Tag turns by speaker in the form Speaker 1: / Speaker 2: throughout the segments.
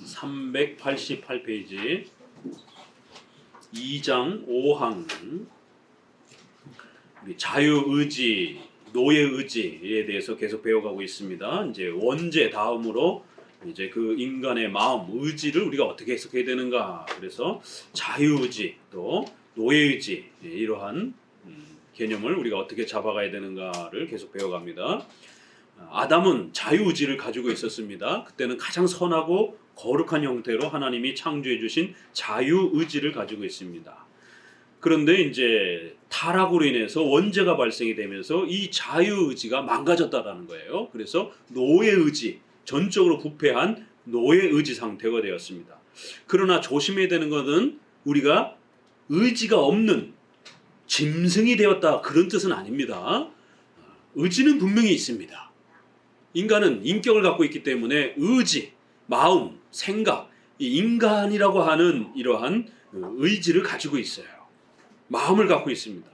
Speaker 1: 388페이지 2장 5항 자유의지, 노예의지에 대해서 계속 배워가고 있습니다. 이제 원제 다음으로 이제 그 인간의 마음, 의지를 우리가 어떻게 해석해야 되는가. 그래서 자유의지, 또 노예의지, 이러한 개념을 우리가 어떻게 잡아가야 되는가를 계속 배워갑니다. 아담은 자유의지를 가지고 있었습니다. 그때는 가장 선하고 거룩한 형태로 하나님이 창조해 주신 자유의지를 가지고 있습니다. 그런데 이제 타락으로 인해서 원죄가 발생이 되면서 이 자유의지가 망가졌다라는 거예요. 그래서 노예의지, 전적으로 부패한 노예의지 상태가 되었습니다. 그러나 조심해야 되는 것은 우리가 의지가 없는 짐승이 되었다, 그런 뜻은 아닙니다. 의지는 분명히 있습니다. 인간은 인격을 갖고 있기 때문에 의지, 마음, 생각, 이 인간이라고 하는 이러한 의지를 가지고 있어요. 마음을 갖고 있습니다.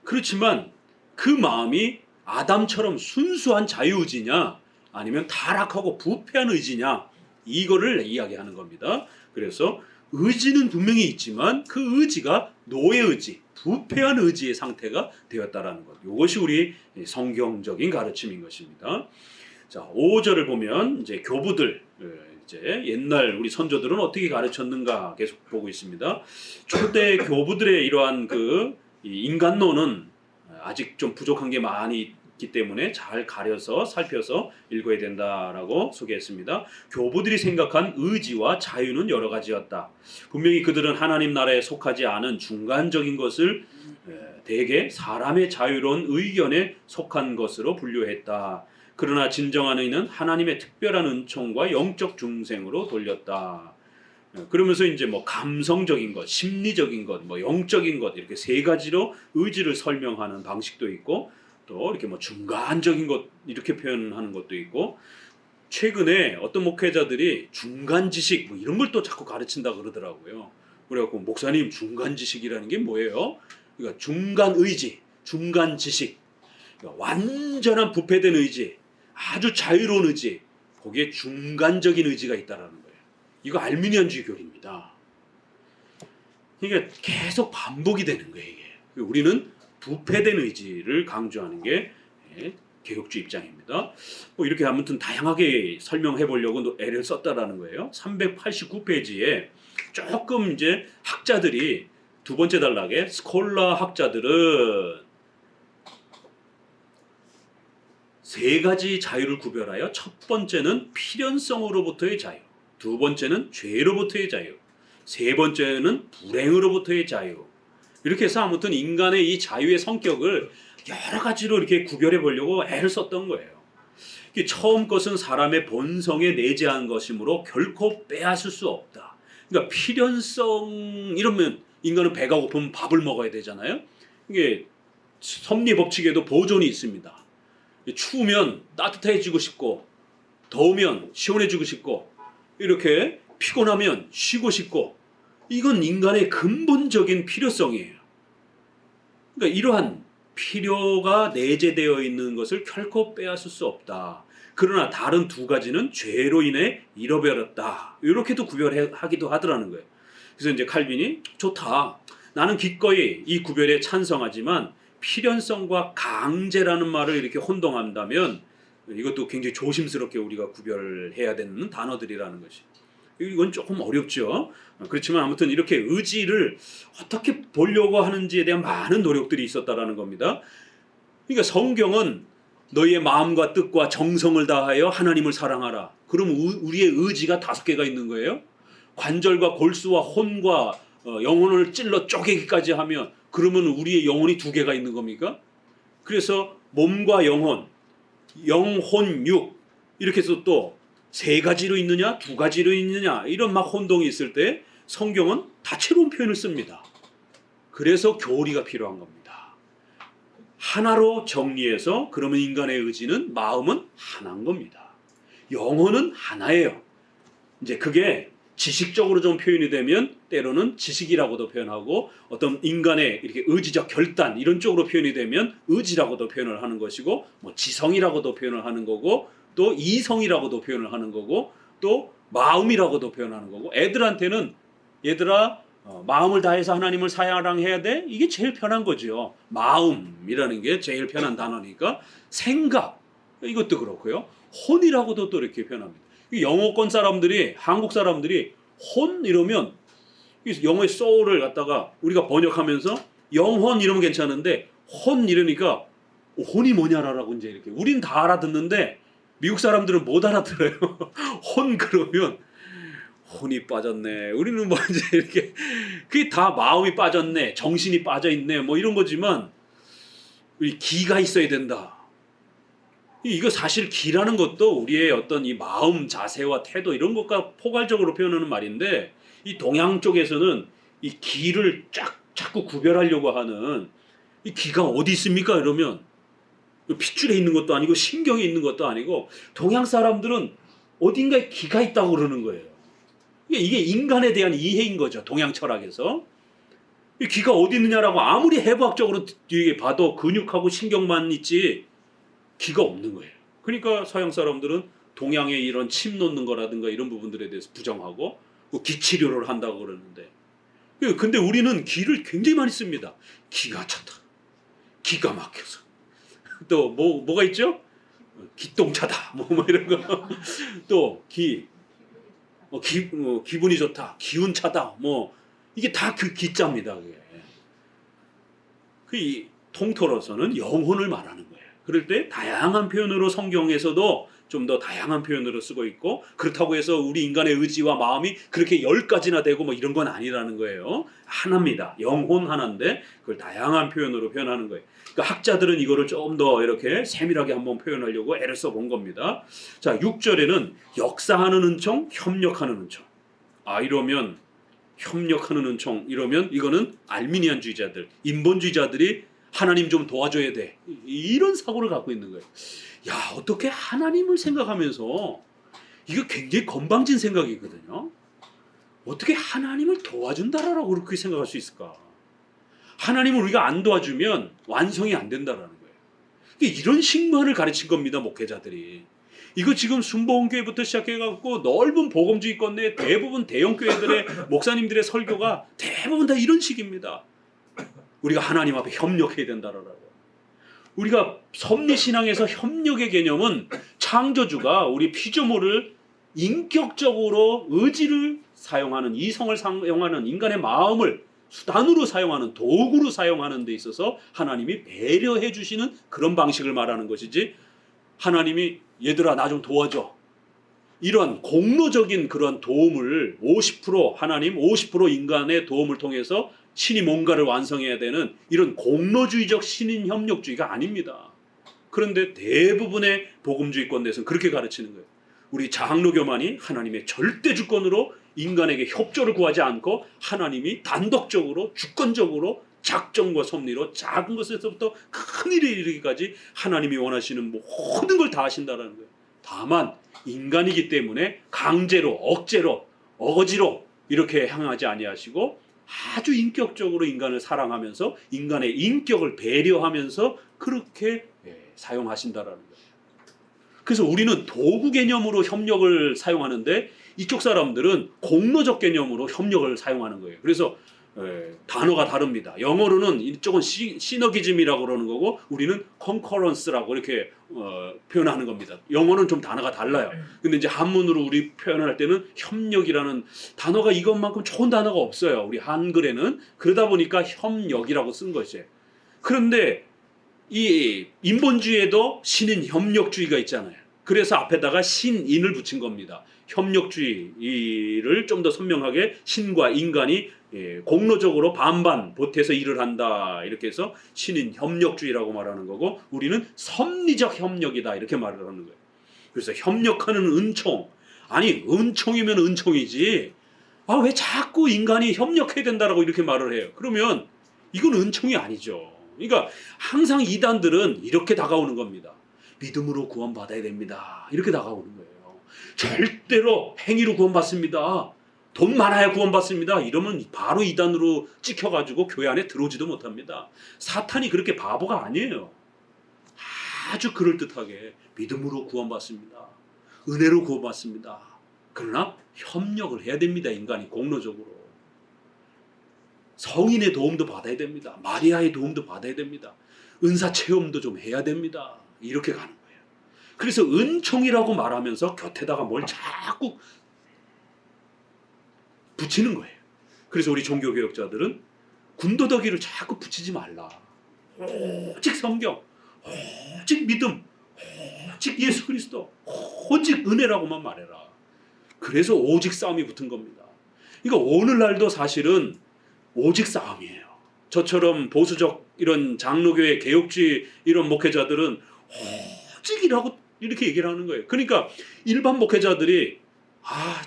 Speaker 1: 그렇지만 그 마음이 아담처럼 순수한 자유의지냐, 아니면 타락하고 부패한 의지냐, 이거를 이야기하는 겁니다. 그래서 의지는 분명히 있지만 그 의지가 노예의지, 부패한 의지의 상태가 되었다라는 것. 이것이 우리 성경적인 가르침인 것입니다. 자, 5절을 보면 이제 교부들, 이제 옛날 우리 선조들은 어떻게 가르쳤는가 계속 보고 있습니다. 초대 교부들의 이러한 그 인간론은 아직 좀 부족한 게 많이 있기 때문에 잘 가려서 살펴서 읽어야 된다라고 소개했습니다. 교부들이 생각한 의지와 자유는 여러 가지였다. 분명히 그들은 하나님 나라에 속하지 않은 중간적인 것을 대개 사람의 자유로운 의견에 속한 것으로 분류했다. 그러나 진정한 의는 하나님의 특별한 은총과 영적 중생으로 돌렸다. 그러면서 이제 뭐 감성적인 것, 심리적인 것, 뭐 영적인 것, 이렇게 세 가지로 의지를 설명하는 방식도 있고, 또 이렇게 뭐 중간적인 것, 이렇게 표현하는 것도 있고, 최근에 어떤 목회자들이 중간 지식 뭐 이런 걸 또 자꾸 가르친다 그러더라고요. 그래갖고 목사님, 중간 지식이라는 게 뭐예요? 그러니까 중간 의지, 중간 지식, 그러니까 완전한 부패된 의지, 아주 자유로운 의지, 거기에 중간적인 의지가 있다라는 거예요. 이거 알미니안주의 교리입니다. 그러니까 계속 반복이 되는 거예요, 이게. 우리는 부패된 의지를 강조하는 게 개혁주의 입장입니다. 뭐 이렇게 아무튼 다양하게 설명해 보려고 애를 썼다라는 거예요. 389페이지에 조금 이제 학자들이 두 번째 단락에 스콜라 학자들은 세 가지 자유를 구별하여 첫 번째는 필연성으로부터의 자유, 두 번째는 죄로부터의 자유, 세 번째는 불행으로부터의 자유. 이렇게 해서 아무튼 인간의 이 자유의 성격을 여러 가지로 이렇게 구별해 보려고 애를 썼던 거예요. 처음 것은 사람의 본성에 내재한 것이므로 결코 빼앗을 수 없다. 그러니까 필연성, 이러면 인간은 배가 고프면 밥을 먹어야 되잖아요. 이게 섭리 법칙에도 보존이 있습니다. 추우면 따뜻해지고 싶고, 더우면 시원해지고 싶고, 이렇게 피곤하면 쉬고 싶고, 이건 인간의 근본적인 필요성이에요. 그러니까 이러한 필요가 내재되어 있는 것을 결코 빼앗을 수 없다. 그러나 다른 두 가지는 죄로 인해 잃어버렸다. 이렇게도 구별하기도 하더라는 거예요. 그래서 이제 칼빈이 좋다. 나는 기꺼이 이 구별에 찬성하지만 필연성과 강제라는 말을 이렇게 혼동한다면 이것도 굉장히 조심스럽게 우리가 구별해야 되는 단어들이라는 것이. 이건 조금 어렵죠. 그렇지만 아무튼 이렇게 의지를 어떻게 보려고 하는지에 대한 많은 노력들이 있었다라는 겁니다. 그러니까 성경은 너희의 마음과 뜻과 정성을 다하여 하나님을 사랑하라. 그럼 우리의 의지가 5개가 있는 거예요. 관절과 골수와 혼과 영혼을 찔러 쪼개기까지 하면 그러면 우리의 영혼이 2개가 있는 겁니까? 그래서 몸과 영혼, 영혼, 육, 이렇게 해서 또 3가지로 있느냐, 2가지로 있느냐, 이런 막 혼동이 있을 때 성경은 다채로운 표현을 씁니다. 그래서 교리가 필요한 겁니다. 하나로 정리해서 그러면 인간의 의지는, 마음은 하나인 겁니다. 영혼은 하나예요. 이제 그게 지식적으로 좀 표현이 되면 때로는 지식이라고도 표현하고, 어떤 인간의 이렇게 의지적 결단 이런 쪽으로 표현이 되면 의지라고도 표현을 하는 것이고, 뭐 지성이라고도 표현을 하는 거고, 또 이성이라고도 표현을 하는 거고, 또 마음이라고도 표현하는 거고, 애들한테는 얘들아 마음을 다해서 하나님을 사랑해야 돼. 이게 제일 편한 거죠. 마음이라는 게 제일 편한 단어니까. 생각, 이것도 그렇고요. 혼이라고도 또 이렇게 표현합니다. 영어권 사람들이, 한국 사람들이 혼 이러면 영어의 soul을 갖다가 우리가 번역하면서 영혼 이러면 괜찮은데 혼 이러니까 혼이 뭐냐라고 이제 이렇게 우린 다 알아듣는데 미국 사람들은 못 알아들어요. 혼 그러면 혼이 빠졌네. 우리는 뭐 이제 이렇게 그게 다 마음이 빠졌네, 정신이 빠져 있네, 뭐 이런 거지만 우리 기가 있어야 된다. 이거 사실 기라는 것도 우리의 어떤 이 마음 자세와 태도 이런 것과 포괄적으로 표현하는 말인데 이 동양 쪽에서는 이 기를 자꾸 구별하려고 하는 이 기가 어디 있습니까? 이러면 핏줄에 있는 것도 아니고 신경에 있는 것도 아니고 동양 사람들은 어딘가에 기가 있다고 그러는 거예요. 이게 인간에 대한 이해인 거죠. 동양 철학에서. 이 기가 어디 있느냐라고 아무리 해부학적으로 뒤에 봐도 근육하고 신경만 있지 기가 없는 거예요. 그러니까 서양 사람들은 동양의 이런 침 놓는 거라든가 이런 부분들에 대해서 부정하고 기 치료를 한다고 그러는데 근데 우리는 기를 굉장히 많이 씁니다. 기가 차다. 기가 막혀서. 또 뭐가 있죠? 기똥차다. 뭐 이런 거. 또 기분이 좋다. 기운 차다. 뭐 이게 다 그 기자입니다. 그게. 통틀어서는 영혼을 말하는 거예요. 그럴 때 다양한 표현으로 성경에서도 좀 더 다양한 표현으로 쓰고 있고 그렇다고 해서 우리 인간의 의지와 마음이 그렇게 10가지나 되고 뭐 이런 건 아니라는 거예요. 하나입니다. 영혼 하나인데 그걸 다양한 표현으로 표현하는 거예요. 그러니까 학자들은 이거를 좀 더 이렇게 세밀하게 한번 표현하려고 애를 써본 겁니다. 자, 6절에는 역사하는 은총, 협력하는 은총. 이러면 협력하는 은총 이러면 이거는 알미니안주의자들, 인본주의자들이 하나님 좀 도와줘야 돼. 이런 사고를 갖고 있는 거예요. 야, 어떻게 하나님을 생각하면서 이거 굉장히 건방진 생각이거든요. 어떻게 하나님을 도와준다라고 그렇게 생각할 수 있을까? 하나님을 우리가 안 도와주면 완성이 안 된다라는 거예요. 이런 식만을 가르친 겁니다, 목회자들이. 이거 지금 순복음교회부터 시작해갖고 넓은 복음주의권 내 대부분 대형교회들의 목사님들의 설교가 대부분 다 이런 식입니다. 우리가 하나님 앞에 협력해야 된다라고. 우리가 섭리신앙에서 협력의 개념은 창조주가 우리 피조물을 인격적으로 의지를 사용하는, 이성을 사용하는, 인간의 마음을 수단으로 사용하는, 도구로 사용하는 데 있어서 하나님이 배려해 주시는 그런 방식을 말하는 것이지, 하나님이 얘들아 나 좀 도와줘, 이런 공로적인 그런 도움을 50% 하나님 50% 인간의 도움을 통해서 신이 뭔가를 완성해야 되는 이런 공로주의적 신인 협력주의가 아닙니다. 그런데 대부분의 복음주의권 내에서는 그렇게 가르치는 거예요. 우리 장로교만이 하나님의 절대 주권으로 인간에게 협조를 구하지 않고 하나님이 단독적으로 주권적으로 작정과 섭리로 작은 것에서부터 큰 일에 이르기까지 하나님이 원하시는 모든 걸 다 하신다는 거예요. 다만 인간이기 때문에 강제로, 억제로, 어거지로 이렇게 향하지 아니하시고 아주 인격적으로 인간을 사랑하면서 인간의 인격을 배려하면서 그렇게 사용하신다라는 거예요. 그래서 우리는 도구 개념으로 협력을 사용하는데 이쪽 사람들은 공로적 개념으로 협력을 사용하는 거예요. 그래서 단어가 다릅니다. 영어로는 이쪽은 시너기즘이라고 그러는 거고 우리는 concurrence라고 이렇게 표현하는 겁니다. 영어는 좀 단어가 달라요. 근데 이제 한문으로 우리 표현할 때는 협력이라는 단어가 이것만큼 좋은 단어가 없어요. 우리 한글에는. 그러다 보니까 협력이라고 쓴 것이에요. 그런데 이 인본주의에도 신인 협력주의가 있잖아요. 그래서 앞에다가 신인을 붙인 겁니다. 협력주의를 좀 더 선명하게 신과 인간이 공로적으로 반반 보태서 일을 한다 이렇게 해서 신인 협력주의라고 말하는 거고 우리는 섭리적 협력이다 이렇게 말을 하는 거예요. 그래서 협력하는 은총, 아니 은총이면 은총이지 왜 자꾸 인간이 협력해야 된다라고 이렇게 말을 해요. 그러면 이건 은총이 아니죠. 그러니까 항상 이단들은 이렇게 다가오는 겁니다. 믿음으로 구원받아야 됩니다. 이렇게 다가오는 거예요. 절대로 행위로 구원받습니다. 돈 많아야 구원받습니다. 이러면 바로 이단으로 찍혀가지고 교회 안에 들어오지도 못합니다. 사탄이 그렇게 바보가 아니에요. 아주 그럴듯하게 믿음으로 구원받습니다. 은혜로 구원받습니다. 그러나 협력을 해야 됩니다. 인간이 공로적으로. 성인의 도움도 받아야 됩니다. 마리아의 도움도 받아야 됩니다. 은사 체험도 좀 해야 됩니다. 이렇게 가는 거예요. 그래서 은총이라고 말하면서 곁에다가 뭘 자꾸 붙이는 거예요. 그래서 우리 종교개혁자들은 군더더기를 자꾸 붙이지 말라. 오직 성경, 오직 믿음, 오직 예수 그리스도, 오직 은혜라고만 말해라. 그래서 오직 싸움이 붙은 겁니다. 그러니까 오늘날도 사실은 오직 싸움이에요. 저처럼 보수적 이런 장로교회 개혁주의 이런 목회자들은 오직이라고 이렇게 얘기를 하는 거예요. 그러니까 일반 목회자들이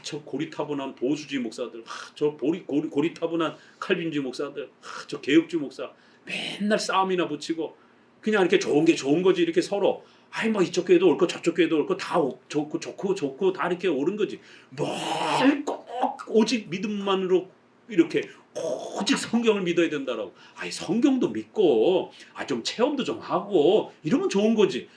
Speaker 1: 저 고리타분한 보수주의 목사들, 저 고리타분한 칼빈주의 목사들, 저 개혁주의 목사 맨날 싸움이나 붙이고 그냥 이렇게 좋은 게 좋은 거지 이렇게 서로 막 이쪽 교회도 옳고 저쪽 교회도 옳고 다 좋고 다 이렇게 옳은 거지. 뭘 꼭 오직 믿음만으로 이렇게 오직 성경을 믿어야 된다라고. 성경도 믿고 좀 체험도 좀 하고 이러면 좋은 거지.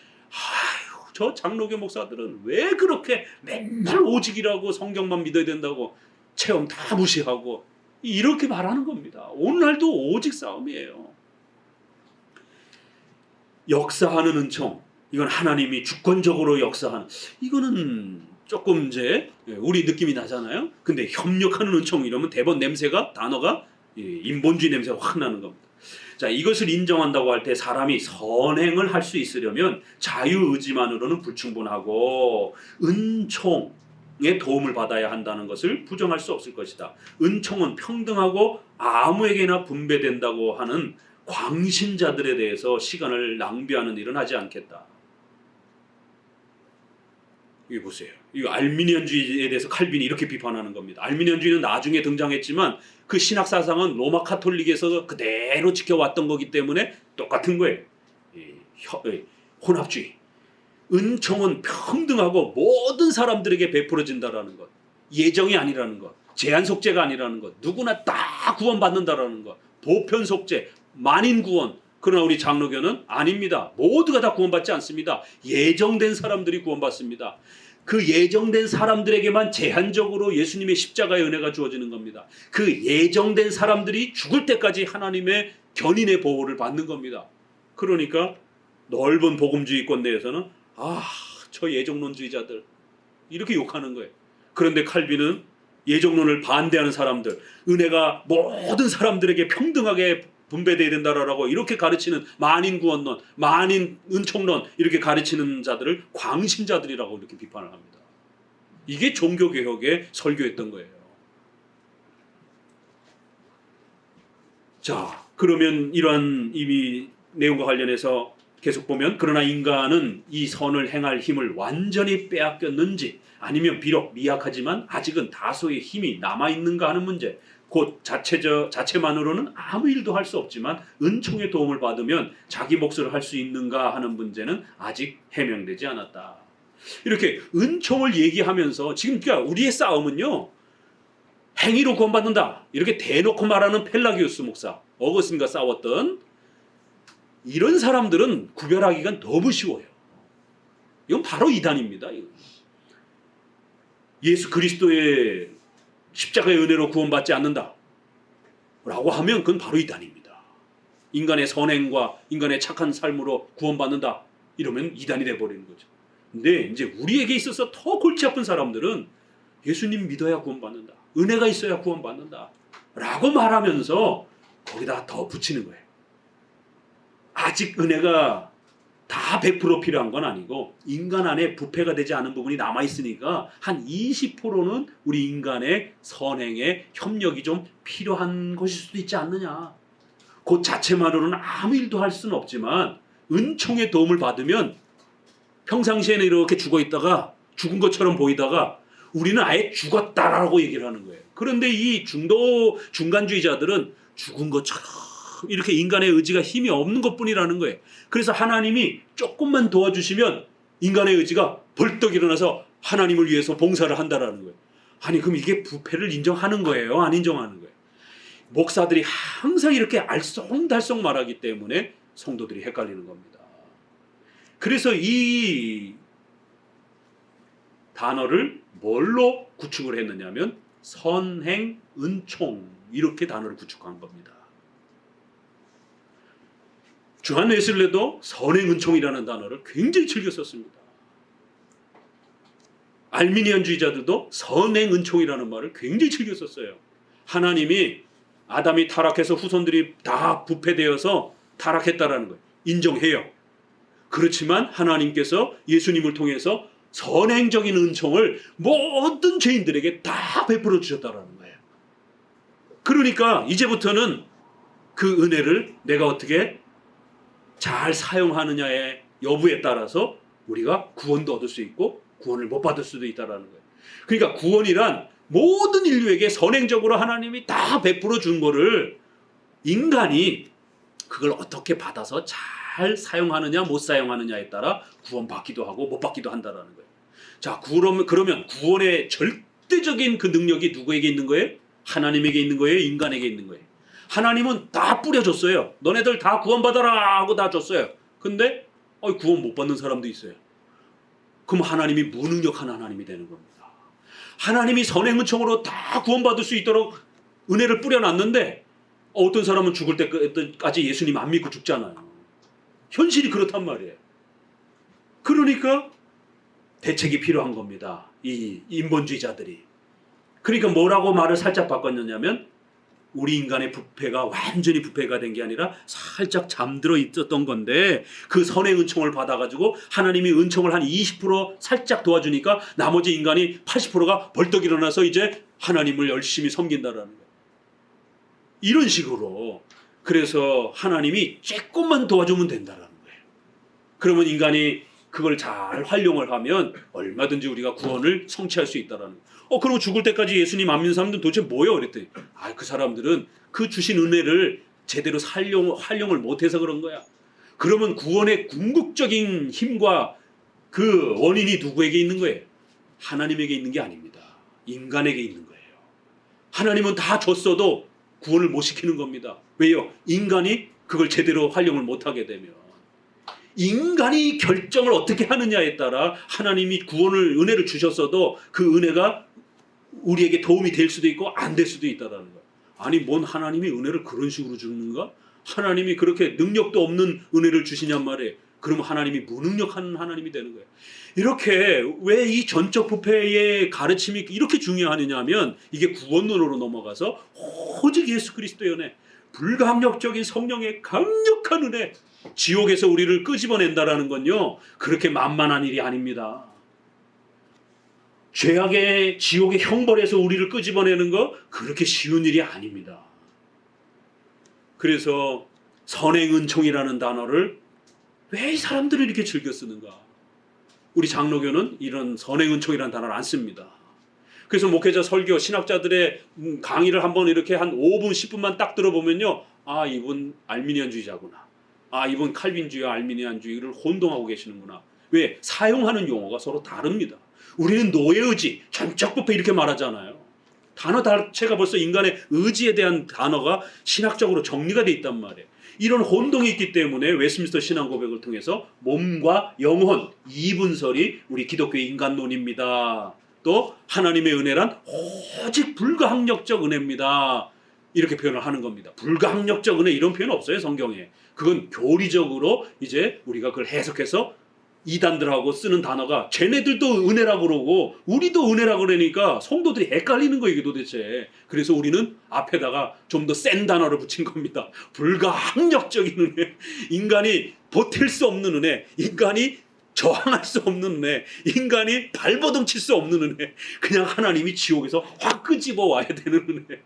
Speaker 1: 저 장로교 목사들은 왜 그렇게 맨날 오직이라고 성경만 믿어야 된다고 체험 다 무시하고 이렇게 말하는 겁니다. 오늘날도 오직 싸움이에요. 역사하는 은총, 이건 하나님이 주권적으로 역사하는, 이거는 조금 이제 우리 느낌이 나잖아요. 근데 협력하는 은총 이러면 대번 단어가 인본주의 냄새가 확 나는 겁니다. 자, 이것을 인정한다고 할 때 사람이 선행을 할 수 있으려면 자유의지만으로는 불충분하고 은총의 도움을 받아야 한다는 것을 부정할 수 없을 것이다. 은총은 평등하고 아무에게나 분배된다고 하는 광신자들에 대해서 시간을 낭비하는 일은 하지 않겠다. 이거 보세요. 이거 알미니언주의에 대해서 칼빈이 이렇게 비판하는 겁니다. 알미니언주의는 나중에 등장했지만 그 신학 사상은 로마 카톨릭에서 그대로 지켜왔던 거기 때문에 똑같은 거예요. 혼합주의. 은총은 평등하고 모든 사람들에게 베풀어진다라는 것. 예정이 아니라는 것. 제한 속죄가 아니라는 것. 누구나 다 구원받는다라는 것. 보편 속죄, 만인 구원. 그러나 우리 장로교는 아닙니다. 모두가 다 구원받지 않습니다. 예정된 사람들이 구원받습니다. 그 예정된 사람들에게만 제한적으로 예수님의 십자가의 은혜가 주어지는 겁니다. 그 예정된 사람들이 죽을 때까지 하나님의 견인의 보호를 받는 겁니다. 그러니까 넓은 복음주의권 내에서는 저 예정론주의자들 이렇게 욕하는 거예요. 그런데 칼빈은 예정론을 반대하는 사람들, 은혜가 모든 사람들에게 평등하게 분배되어야 된다라고 이렇게 가르치는 만인 구원론, 만인 은총론 이렇게 가르치는 자들을 광신자들이라고 이렇게 비판을 합니다. 이게 종교개혁의 설교였던 거예요. 자, 그러면 이러한 이미 내용과 관련해서 계속 보면, 그러나 인간은 이 선을 행할 힘을 완전히 빼앗겼는지 아니면 비록 미약하지만 아직은 다소의 힘이 남아있는가 하는 문제, 곧 자체만으로는 아무 일도 할 수 없지만 은총의 도움을 받으면 자기 몫을 할 수 있는가 하는 문제는 아직 해명되지 않았다. 이렇게 은총을 얘기하면서 지금 그러니까 우리의 싸움은요, 행위로 구원받는다 이렇게 대놓고 말하는 펠라기우스 목사, 어거스틴과 싸웠던 이런 사람들은 구별하기가 너무 쉬워요. 이건 바로 이단입니다. 예수 그리스도의 십자가의 은혜로 구원받지 않는다 라고 하면 그건 바로 이단입니다. 인간의 선행과 인간의 착한 삶으로 구원받는다 이러면 이단이 돼버리는 거죠. 근데 이제 우리에게 있어서 더 골치 아픈 사람들은 예수님 믿어야 구원받는다, 은혜가 있어야 구원받는다 라고 말하면서 거기다 더 붙이는 거예요. 아직 은혜가 다 100% 필요한 건 아니고 인간 안에 부패가 되지 않은 부분이 남아있으니까 한 20%는 우리 인간의 선행에 협력이 좀 필요한 것일 수도 있지 않느냐. 그 자체만으로는 아무 일도 할 수는 없지만 은총의 도움을 받으면 평상시에는 이렇게 죽어있다가 죽은 것처럼 보이다가 우리는 아예 죽었다라고 얘기를 하는 거예요. 그런데 이 중간주의자들은 죽은 것처럼 이렇게 인간의 의지가 힘이 없는 것뿐이라는 거예요. 그래서 하나님이 조금만 도와주시면 인간의 의지가 벌떡 일어나서 하나님을 위해서 봉사를 한다라는 거예요. 아니 그럼 이게 부패를 인정하는 거예요? 안 인정하는 거예요? 목사들이 항상 이렇게 알쏭달쏭 말하기 때문에 성도들이 헷갈리는 겁니다. 그래서 이 단어를 뭘로 구축을 했느냐면 선행, 은총 이렇게 단어를 구축한 겁니다. 주한 웨슬레도 선행, 은총이라는 단어를 굉장히 즐겨 썼습니다. 알미니안주의자들도 선행, 은총이라는 말을 굉장히 즐겨 썼어요. 하나님이 아담이 타락해서 후손들이 다 부패되어서 타락했다라는 거예요. 인정해요. 그렇지만 하나님께서 예수님을 통해서 선행적인 은총을 모든 죄인들에게 다 베풀어 주셨다라는 거예요. 그러니까 이제부터는 그 은혜를 내가 어떻게 잘 사용하느냐의 여부에 따라서 우리가 구원도 얻을 수 있고 구원을 못 받을 수도 있다라는 거예요. 그러니까 구원이란 모든 인류에게 선행적으로 하나님이 다 베풀어 준 거를 인간이 그걸 어떻게 받아서 잘 사용하느냐 못 사용하느냐에 따라 구원받기도 하고 못 받기도 한다라는 거예요. 자, 그러면 구원의 절대적인 그 능력이 누구에게 있는 거예요? 하나님에게 있는 거예요? 인간에게 있는 거예요? 하나님은 다 뿌려줬어요. 너네들 다 구원받아라 하고 다 줬어요. 근데 구원 못 받는 사람도 있어요. 그럼 하나님이 무능력한 하나님이 되는 겁니다. 하나님이 선행은총으로 다 구원받을 수 있도록 은혜를 뿌려놨는데 어떤 사람은 죽을 때까지 예수님 안 믿고 죽잖아요. 현실이 그렇단 말이에요. 그러니까 대책이 필요한 겁니다. 이 인본주의자들이. 그러니까 뭐라고 말을 살짝 바꿨느냐면 우리 인간의 부패가 완전히 부패가 된 게 아니라 살짝 잠들어 있었던 건데 그 선행 은총을 받아가지고 하나님이 은총을 한 20% 살짝 도와주니까 나머지 인간이 80%가 벌떡 일어나서 이제 하나님을 열심히 섬긴다라는 거예요. 이런 식으로 그래서 하나님이 조금만 도와주면 된다라는 거예요. 그러면 인간이 그걸 잘 활용을 하면 얼마든지 우리가 구원을 성취할 수 있다라는 거예요. 그럼 죽을 때까지 예수님 안 믿는 사람들은 도대체 뭐예요? 그랬더니 그 사람들은 그 주신 은혜를 제대로 활용을 못해서 그런 거야. 그러면 구원의 궁극적인 힘과 그 원인이 누구에게 있는 거예요? 하나님에게 있는 게 아닙니다. 인간에게 있는 거예요. 하나님은 다 줬어도 구원을 못 시키는 겁니다. 왜요? 인간이 그걸 제대로 활용을 못하게 되면 인간이 결정을 어떻게 하느냐에 따라 하나님이 은혜를 주셨어도 그 은혜가 우리에게 도움이 될 수도 있고 안 될 수도 있다는 거예요. 아니 뭔 하나님이 은혜를 그런 식으로 주는가? 하나님이 그렇게 능력도 없는 은혜를 주시냔 말이에요. 그러면 하나님이 무능력한 하나님이 되는 거예요. 이렇게 왜 이 전적 부패의 가르침이 이렇게 중요하느냐 하면 이게 구원론으로 넘어가서 오직 예수 그리스도의 은혜, 불가항력적인 성령의 강력한 은혜, 지옥에서 우리를 끄집어낸다라는 건요 그렇게 만만한 일이 아닙니다. 죄악의 지옥의 형벌에서 우리를 끄집어내는 거 그렇게 쉬운 일이 아닙니다. 그래서 선행은총이라는 단어를 왜 이 사람들이 이렇게 즐겨 쓰는가? 우리 장로교는 이런 선행은총이라는 단어를 안 씁니다. 그래서 목회자 설교 신학자들의 강의를 한번 이렇게 한 5분 10분만 딱 들어보면요 이분 알미니안주의자구나. 이분 칼빈주의와 알미니안주의를 혼동하고 계시는구나. 왜? 사용하는 용어가 서로 다릅니다. 우리는 노예의지, 전적 부패 이렇게 말하잖아요. 단어 자체가 벌써 인간의 의지에 대한 단어가 신학적으로 정리가 돼 있단 말이에요. 이런 혼동이 있기 때문에 웨스민스터 신앙 고백을 통해서 몸과 영혼, 이분설이 우리 기독교의 인간론입니다. 또 하나님의 은혜란 오직 불가항력적 은혜입니다. 이렇게 표현을 하는 겁니다. 불가항력적 은혜 이런 표현 없어요 성경에. 그건 교리적으로 이제 우리가 그걸 해석해서 이단들하고 쓰는 단어가 쟤네들도 은혜라고 그러고 우리도 은혜라고 그러니까 성도들이 헷갈리는 거예요 이게 도대체. 그래서 우리는 앞에다가 좀 더 센 단어를 붙인 겁니다. 불가항력적인 은혜, 인간이 버틸 수 없는 은혜, 인간이 저항할 수 없는 은혜, 인간이 발버둥 칠 수 없는 은혜, 그냥 하나님이 지옥에서 확 끄집어 와야 되는 은혜,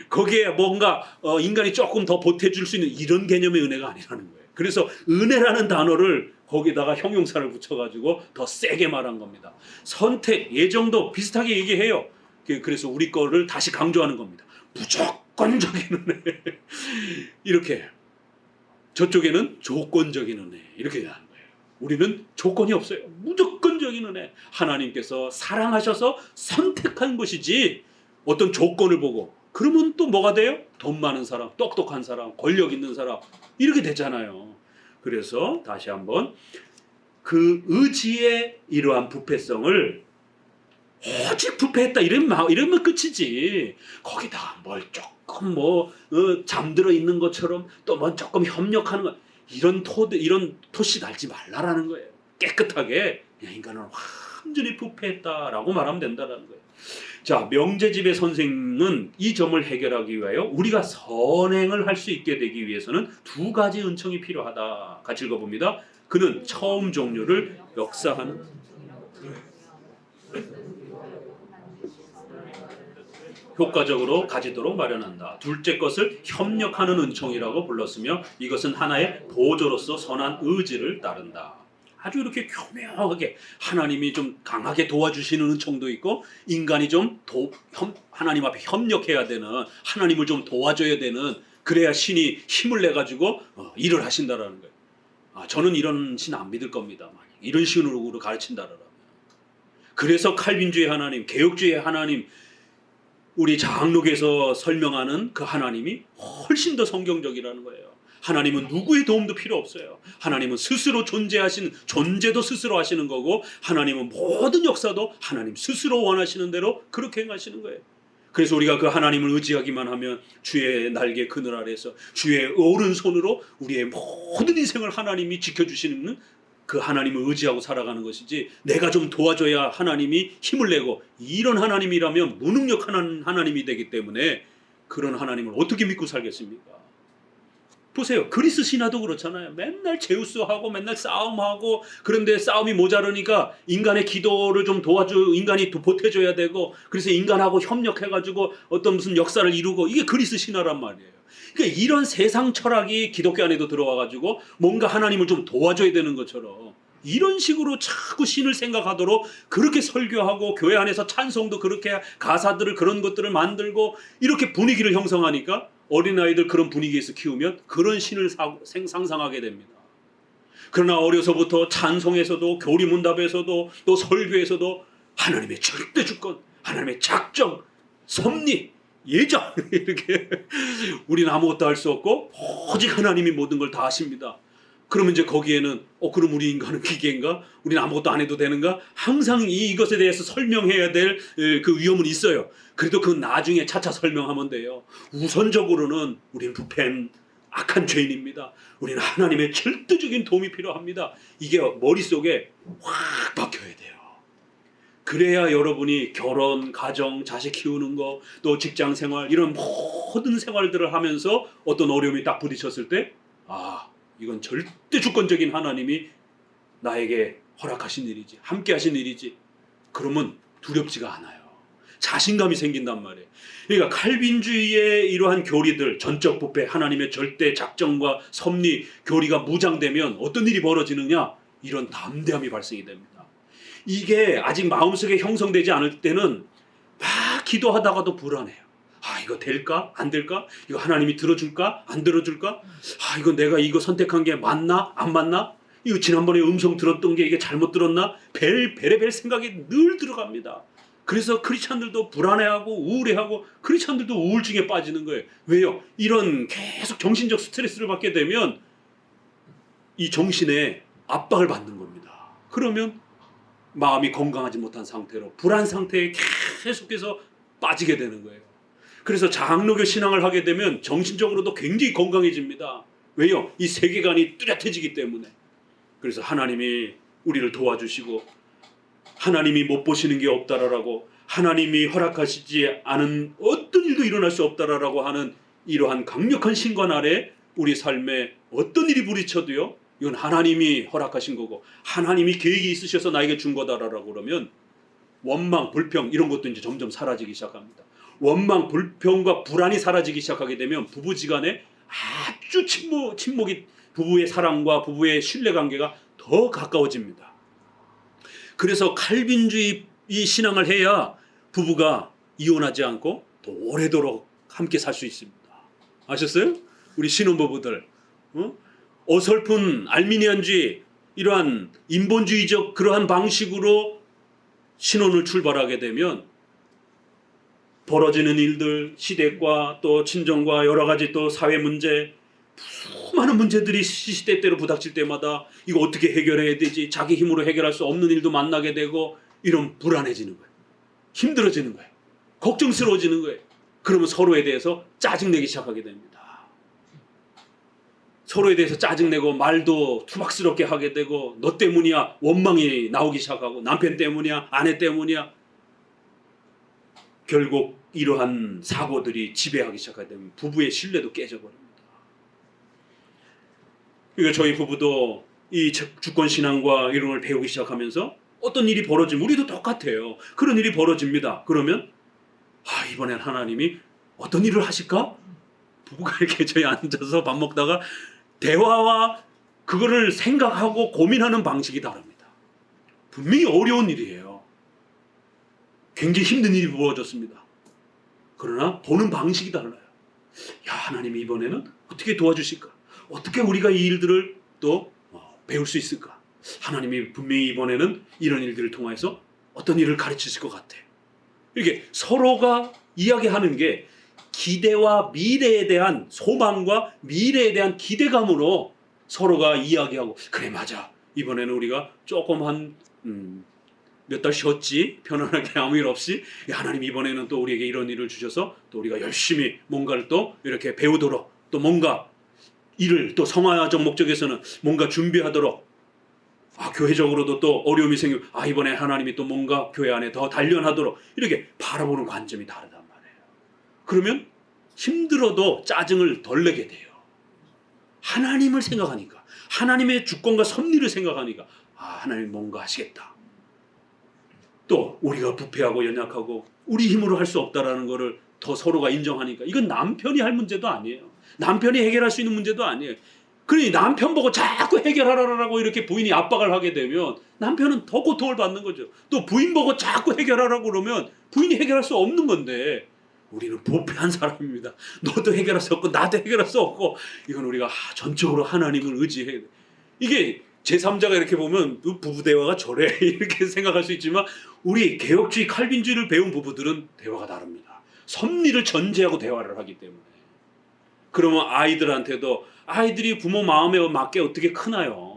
Speaker 1: 거기에 뭔가 인간이 조금 더 보태줄 수 있는 이런 개념의 은혜가 아니라는 거예요. 그래서 은혜라는 단어를 거기다가 형용사를 붙여가지고 더 세게 말한 겁니다. 선택, 예정도 비슷하게 얘기해요. 그래서 우리 거를 다시 강조하는 겁니다. 무조건적인 은혜. 이렇게 저쪽에는 조건적인 은혜 이렇게 하는 거예요. 우리는 조건이 없어요. 무조건적인 은혜. 하나님께서 사랑하셔서 선택한 것이지 어떤 조건을 보고 그러면 또 뭐가 돼요? 돈 많은 사람, 똑똑한 사람, 권력 있는 사람 이렇게 되잖아요. 그래서 다시 한번 그 의지의 이러한 부패성을 오직 부패했다 이러면 끝이지. 거기다가 뭘 조금 잠들어 있는 것처럼 또 뭐 조금 협력하는 거, 이런 토씨 달지 말라라는 거예요. 깨끗하게 그냥 인간은 완전히 부패했다라고 말하면 된다라는 거예요. 자, 명제집의 선생은 이 점을 해결하기 위하여 우리가 선행을 할 수 있게 되기 위해서는 두 가지 은총이 필요하다. 같이 읽어봅니다. 그는 처음 종류를 역사하는 효과적으로 가지도록 마련한다. 둘째 것을 협력하는 은총이라고 불렀으며 이것은 하나의 보조로서 선한 의지를 따른다. 아주 이렇게 교묘하게 하나님이 좀 강하게 도와주시는 은총도 있고, 인간이 좀 하나님 앞에 협력해야 되는, 하나님을 좀 도와줘야 되는, 그래야 신이 힘을 내가지고 일을 하신다라는 거예요. 저는 이런 신 안 믿을 겁니다. 이런 신으로 가르친다라면. 그래서 칼빈주의 하나님, 개혁주의 하나님, 우리 장로교에서 설명하는 그 하나님이 훨씬 더 성경적이라는 거예요. 하나님은 누구의 도움도 필요 없어요. 하나님은 스스로 존재도 스스로 하시는 거고, 하나님은 모든 역사도 하나님 스스로 원하시는 대로 그렇게 행하시는 거예요. 그래서 우리가 그 하나님을 의지하기만 하면 주의 날개 그늘 아래서 주의 오른손으로 우리의 모든 인생을 하나님이 지켜주시는 그 하나님을 의지하고 살아가는 것이지, 내가 좀 도와줘야 하나님이 힘을 내고, 이런 하나님이라면 무능력한 하나님이 되기 때문에 그런 하나님을 어떻게 믿고 살겠습니까? 보세요. 그리스 신화도 그렇잖아요. 맨날 제우스하고 맨날 싸움하고, 그런데 싸움이 모자르니까 인간의 기도를 좀 인간이 보태줘야 되고, 그래서 인간하고 협력해가지고 어떤 무슨 역사를 이루고, 이게 그리스 신화란 말이에요. 그러니까 이런 세상 철학이 기독교 안에도 들어와가지고 뭔가 하나님을 좀 도와줘야 되는 것처럼 이런 식으로 자꾸 신을 생각하도록 그렇게 설교하고, 교회 안에서 찬송도 그렇게 가사들을, 그런 것들을 만들고 이렇게 분위기를 형성하니까 어린아이들 그런 분위기에서 키우면 그런 신을 상상하게 됩니다. 그러나 어려서부터 찬송에서도, 교리문답에서도, 또 설교에서도 하나님의 절대 주권, 하나님의 작정, 섭리, 예정, 이렇게 우리는 아무것도 할 수 없고 오직 하나님이 모든 걸 다 하십니다. 그러면 이제 거기에는 그럼 우리 인간은 기계인가? 우리는 아무것도 안 해도 되는가? 항상 이것에 대해서 설명해야 될 그 위험은 있어요. 그래도 그건 나중에 차차 설명하면 돼요. 우선적으로는 우리는 부패한 악한 죄인입니다. 우리는 하나님의 절대적인 도움이 필요합니다. 이게 머릿속에 확 박혀야 돼요. 그래야 여러분이 결혼, 가정, 자식 키우는 거, 또 직장 생활, 이런 모든 생활들을 하면서 어떤 어려움이 딱 부딪혔을 때, 이건 절대 주권적인 하나님이 나에게 허락하신 일이지, 함께 하신 일이지. 그러면 두렵지가 않아요. 자신감이 생긴단 말이에요. 그러니까 칼빈주의의 이러한 교리들, 전적 부패, 하나님의 절대 작정과 섭리, 교리가 무장되면 어떤 일이 벌어지느냐? 이런 담대함이 발생이 됩니다. 이게 아직 마음속에 형성되지 않을 때는 막 기도하다가도 불안해요. 이거 될까? 안 될까? 이거 하나님이 들어줄까? 안 들어줄까? 이거 내가 이거 선택한 게 맞나? 안 맞나? 이거 지난번에 음성 들었던 게 이게 잘못 들었나? 베레벨 생각이 늘 들어갑니다. 그래서 크리스찬들도 불안해하고 우울해하고, 크리스찬들도 우울증에 빠지는 거예요. 왜요? 이런 계속 정신적 스트레스를 받게 되면 이 정신에 압박을 받는 겁니다. 그러면 마음이 건강하지 못한 상태로 불안 상태에 계속해서 빠지게 되는 거예요. 그래서 장로교 신앙을 하게 되면 정신적으로도 굉장히 건강해집니다. 왜요? 이 세계관이 뚜렷해지기 때문에. 그래서 하나님이 우리를 도와주시고, 하나님이 못 보시는 게 없다라고, 하나님이 허락하시지 않은 어떤 일도 일어날 수 없다라고 하는 이러한 강력한 신관 아래 우리 삶에 어떤 일이 부딪혀도요, 이건 하나님이 허락하신 거고 하나님이 계획이 있으셔서 나에게 준 거다라고 그러면 원망, 불평 이런 것도 이제 점점 사라지기 시작합니다. 원망, 불평과 불안이 사라지기 시작하게 되면 부부지간에 아주 친목이, 부부의 사랑과 부부의 신뢰관계가 더 가까워집니다. 그래서 칼빈주의 신앙을 해야 부부가 이혼하지 않고 더 오래도록 함께 살 수 있습니다. 아셨어요? 우리 신혼부부들, 어설픈 알미니안주의, 이러한 인본주의적 그러한 방식으로 신혼을 출발하게 되면 벌어지는 일들, 시댁과 또 친정과 여러 가지 또 사회 문제, 수많은 문제들이 시시때때로 부닥칠 때마다 이거 어떻게 해결해야 되지? 자기 힘으로 해결할 수 없는 일도 만나게 되고, 이런 불안해지는 거예요. 힘들어지는 거예요. 걱정스러워지는 거예요. 그러면 서로에 대해서 짜증내기 시작하게 됩니다. 서로에 대해서 짜증내고 말도 투박스럽게 하게 되고 너 때문이야 원망이 나오기 시작하고 남편 때문이야 아내 때문이야. 결국 이러한 사고들이 지배하기 시작하게 되면 부부의 신뢰도 깨져버립니다. 그러니까 저희 부부도 이 주권신앙과 이런 걸 배우기 시작하면서 어떤 일이 벌어지면 우리도 똑같아요. 그런 일이 벌어집니다. 그러면 이번엔 하나님이 어떤 일을 하실까? 부부가 이렇게 저희 앉아서 밥 먹다가 대화와 그거를 생각하고 고민하는 방식이 다릅니다. 분명히 어려운 일이에요. 굉장히 힘든 일이 벌어졌습니다. 그러나 보는 방식이 달라요. 하나님이 이번에는 어떻게 도와주실까? 어떻게 우리가 이 일들을 또 배울 수 있을까? 하나님이 분명히 이번에는 이런 일들을 통해서 어떤 일을 가르치실 것 같아. 이렇게 서로가 이야기하는 게 기대와 미래에 대한 소망과 미래에 대한 기대감으로 서로가 이야기하고 그래 맞아. 이번에는 우리가 조금 한 몇 달 쉬었지 편안하게 아무 일 없이 하나님 이번에는 또 우리에게 이런 일을 주셔서 또 우리가 열심히 뭔가를 또 이렇게 배우도록 또 뭔가 일을 또 성화적 목적에서는 뭔가 준비하도록 교회적으로도 또 어려움이 생기면 이번에 하나님이 또 뭔가 교회 안에 더 단련하도록 이렇게 바라보는 관점이 다르단 말이에요. 그러면 힘들어도 짜증을 덜 내게 돼요. 하나님을 생각하니까 하나님의 주권과 섭리를 생각하니까 하나님 뭔가 하시겠다. 또 우리가 부패하고 연약하고 우리 힘으로 할 수 없다라는 것을 더 서로가 인정하니까 이건 남편이 할 문제도 아니에요. 남편이 해결할 수 있는 문제도 아니에요. 그러니 남편 보고 자꾸 해결하라고 이렇게 부인이 압박을 하게 되면 남편은 더 고통을 받는 거죠. 또 부인 보고 자꾸 해결하라고 그러면 부인이 해결할 수 없는 건데 우리는 부패한 사람입니다. 너도 해결할 수 없고 나도 해결할 수 없고 이건 우리가 전적으로 하나님을 의지해야 돼. 이게 제3자가 이렇게 보면 부부 대화가 저래 이렇게 생각할 수 있지만 우리 개혁주의 칼빈주의를 배운 부부들은 대화가 다릅니다. 섭리를 전제하고 대화를 하기 때문에. 그러면 아이들한테도 아이들이 부모 마음에 맞게 어떻게 크나요?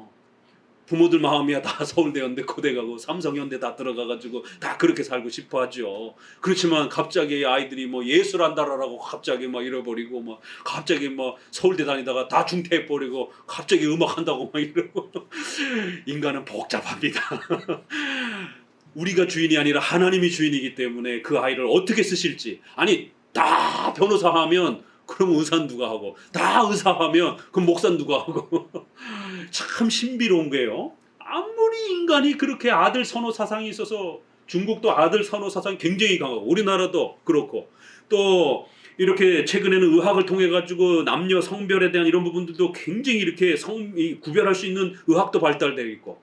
Speaker 1: 부모들 마음이야 다 서울대연대 고대 가고 삼성연대 다 들어가가지고 다 그렇게 살고 싶어 하죠. 그렇지만 갑자기 아이들이 뭐 예술 한다라고 갑자기 막 잃어버리고 막 갑자기 뭐 서울대 다니다가 다 중퇴해버리고 갑자기 음악 한다고 막 이러고 인간은 복잡합니다. 우리가 주인이 아니라 하나님이 주인이기 때문에 그 아이를 어떻게 쓰실지 아니 다 변호사 하면 그럼 의사는 누가 하고 다 의사하면 그럼 목사는 누가 하고 참 신비로운 거예요. 아무리 인간이 그렇게 아들 선호 사상이 있어서 중국도 아들 선호 사상이 굉장히 강하고 우리나라도 그렇고 또 이렇게 최근에는 의학을 통해 가지고 남녀 성별에 대한 이런 부분들도 굉장히 이렇게 구별할 수 있는 의학도 발달되어 있고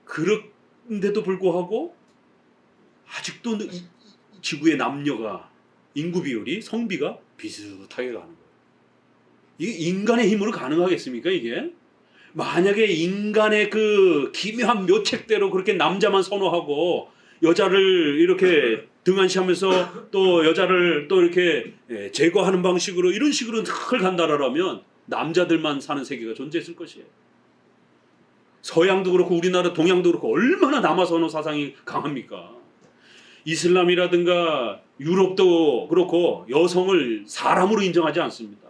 Speaker 1: 그런데도 불구하고 아직도 지구의 남녀가 인구 비율이 성비가 비슷하게 가는 거예요. 이게 인간의 힘으로 가능하겠습니까 이게? 만약에 인간의 그 기묘한 묘책대로 그렇게 남자만 선호하고 여자를 이렇게 등한시하면서 또 여자를 또 이렇게 제거하는 방식으로 이런 식으로 늘 간다라면 남자들만 사는 세계가 존재했을 것이에요. 서양도 그렇고 우리나라 동양도 그렇고 얼마나 남아 선호 사상이 강합니까? 이슬람이라든가 유럽도 그렇고 여성을 사람으로 인정하지 않습니다.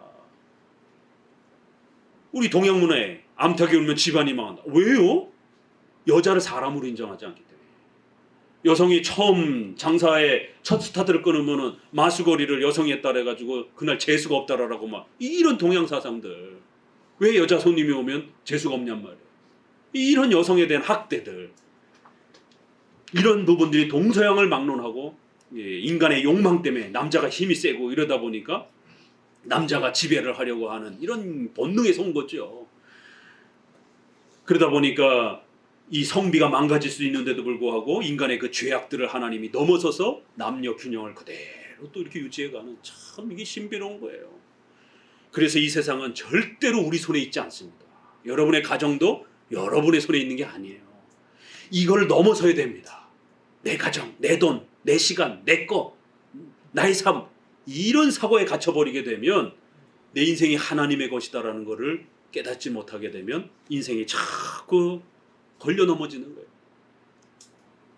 Speaker 1: 우리 동양 문화에 암탉이 울면 집안이 망한다. 왜요? 여자를 사람으로 인정하지 않기 때문에. 여성이 처음 장사에 첫 스타트를 끊으면은 마수거리를 여성이 했다 해가지고 그날 재수가 없다라고 막 이런 동양 사상들. 왜 여자 손님이 오면 재수가 없냔 말이에요. 이런 여성에 대한 학대들. 이런 부분들이 동서양을 막론하고 인간의 욕망 때문에 남자가 힘이 세고 이러다 보니까 남자가 지배를 하려고 하는 이런 본능에 선 거죠. 그러다 보니까 이 성비가 망가질 수 있는데도 불구하고 인간의 그 죄악들을 하나님이 넘어서서 남녀 균형을 그대로 또 이렇게 유지해가는 참 이게 신비로운 거예요. 그래서 이 세상은 절대로 우리 손에 있지 않습니다. 여러분의 가정도 여러분의 손에 있는 게 아니에요. 이걸 넘어서야 됩니다. 내 가정, 내 돈, 내 시간, 내 거, 나의 삶 이런 사고에 갇혀버리게 되면 내 인생이 하나님의 것이다라는 것을 깨닫지 못하게 되면 인생이 자꾸 걸려 넘어지는 거예요.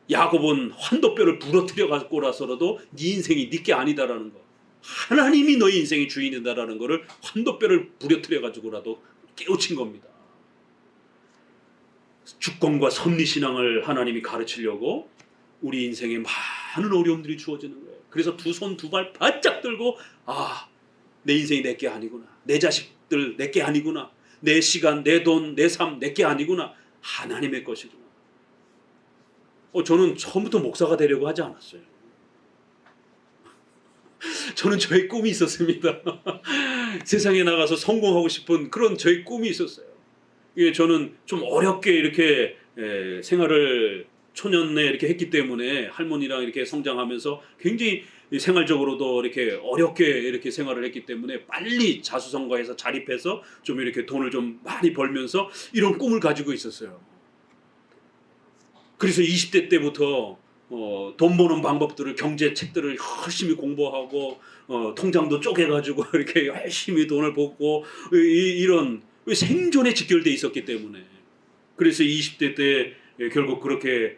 Speaker 1: 야곱은 환도뼈를 부러뜨려 갖고라서라도 네 인생이 네 게 아니다라는 거, 하나님이 너의 인생의 주인이다라는 거를 환도뼈를 부러뜨려 가지고라도 깨우친 겁니다. 주권과 섭리신앙을 하나님이 가르치려고 우리 인생에 많은 어려움들이 주어지는 거예요. 그래서 두 손 두 발 바짝 들고, 내 인생이 내 게 아니구나, 내 자식들 내 게 아니구나, 내 시간, 내 돈, 내 삶 내 게 아니구나, 하나님의 것이구나. 저는 처음부터 목사가 되려고 하지 않았어요. 저는 저의 꿈이 있었습니다. 세상에 나가서 성공하고 싶은 그런 저의 꿈이 있었어요. 저는 좀 어렵게 이렇게 생활을 초년에 이렇게 했기 때문에, 할머니랑 이렇게 성장하면서 굉장히 생활적으로도 이렇게 어렵게 이렇게 생활을 했기 때문에 빨리 자수성가해서 자립해서 좀 이렇게 돈을 좀 많이 벌면서 이런 꿈을 가지고 있었어요. 그래서 20대 때부터 돈 버는 방법들을, 경제 책들을 열심히 공부하고 통장도 쪼개가지고 이렇게 열심히 돈을 벌고, 이런 생존에 직결돼 있었기 때문에, 그래서 20대 때 결국 그렇게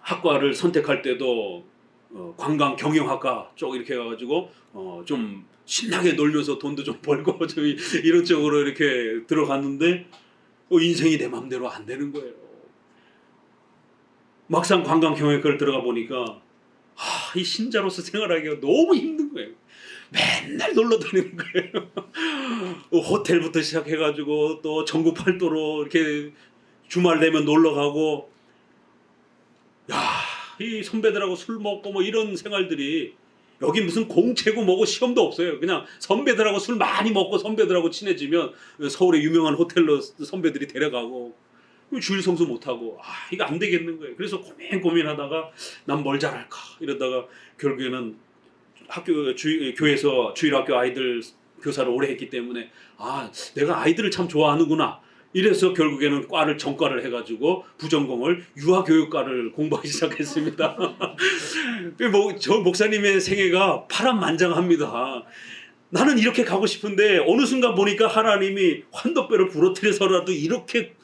Speaker 1: 학과를 선택할 때도 관광 경영학과 쪽 이렇게 해가지고 좀 신나게 놀면서 돈도 좀 벌고 좀 이런 쪽으로 이렇게 들어갔는데 인생이 내 맘대로 안 되는 거예요. 막상 관광 경영학과를 들어가 보니까 이 신자로서 생활하기가 너무 힘든 거예요. 맨날 놀러 다니는 거예요. 호텔부터 시작해가지고 또 전국 팔도로 이렇게 주말 되면 놀러 가고, 이 선배들하고 술 먹고 뭐 이런 생활들이, 여기 무슨 공채고 뭐고 시험도 없어요. 그냥 선배들하고 술 많이 먹고 선배들하고 친해지면 서울의 유명한 호텔로 선배들이 데려가고, 주일 성수 못하고, 이거 안 되겠는 거예요. 그래서 고민하다가 난 뭘 잘할까 이러다가 결국에는 교회에서 주일학교 아이들 교사를 오래 했기 때문에, 내가 아이들을 참 좋아하는구나. 이래서 결국에는 전과를 해가지고 부전공을 유아교육과를 공부하기 시작했습니다. 저 목사님의 생애가 파란만장합니다. 나는 이렇게 가고 싶은데 어느 순간 보니까 하나님이 환도뼈를 부러뜨려서라도 이렇게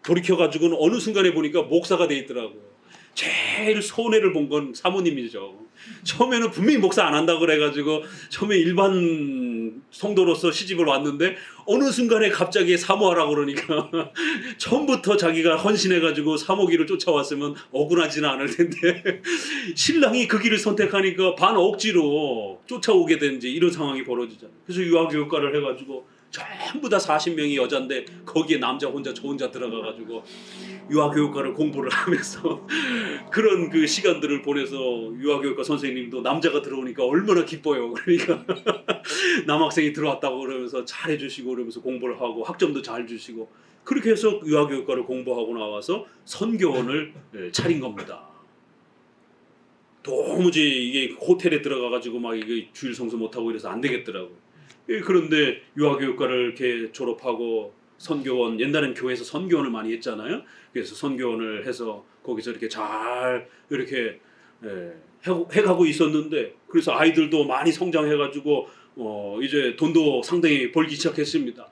Speaker 1: 돌이켜가지고는 어느 순간에 보니까 목사가 돼 있더라고요. 제일 손해를 본 건 사모님이죠. 처음에는 분명히 목사 안 한다고 그래가지고 처음에 일반 성도로서 시집을 왔는데 어느 순간에 갑자기 사모하라고 그러니까 처음부터 자기가 헌신해가지고 사모기를 쫓아왔으면 억울하지는 않을 텐데 신랑이 그 길을 선택하니까 반 억지로 쫓아오게 된 이제 이런 상황이 벌어지잖아요. 그래서 유아교육과를 해가지고 전부 다 40명이 여잔데 거기에 남자 혼자, 저 혼자 들어가가지고 유아교육과를 공부를 하면서 그런 그 시간들을 보내서, 유아교육과 선생님도 남자가 들어오니까 얼마나 기뻐요. 그러니까 남학생이 들어왔다고 그러면서 잘해주시고 그러면서 공부를 하고 학점도 잘 주시고, 그렇게 해서 유아교육과를 공부하고 나와서 선교원을 차린 겁니다. 도무지 이게 호텔에 들어가가지고 막 이게 주일 성수 못하고 이래서 안 되겠더라고요. 그런데 유아교육과를 이렇게 졸업하고 선교원, 옛날엔 교회에서 선교원을 많이 했잖아요. 그래서 선교원을 해서 거기서 이렇게 잘 이렇게 해가고 있었는데, 그래서 아이들도 많이 성장해가지고 이제 돈도 상당히 벌기 시작했습니다.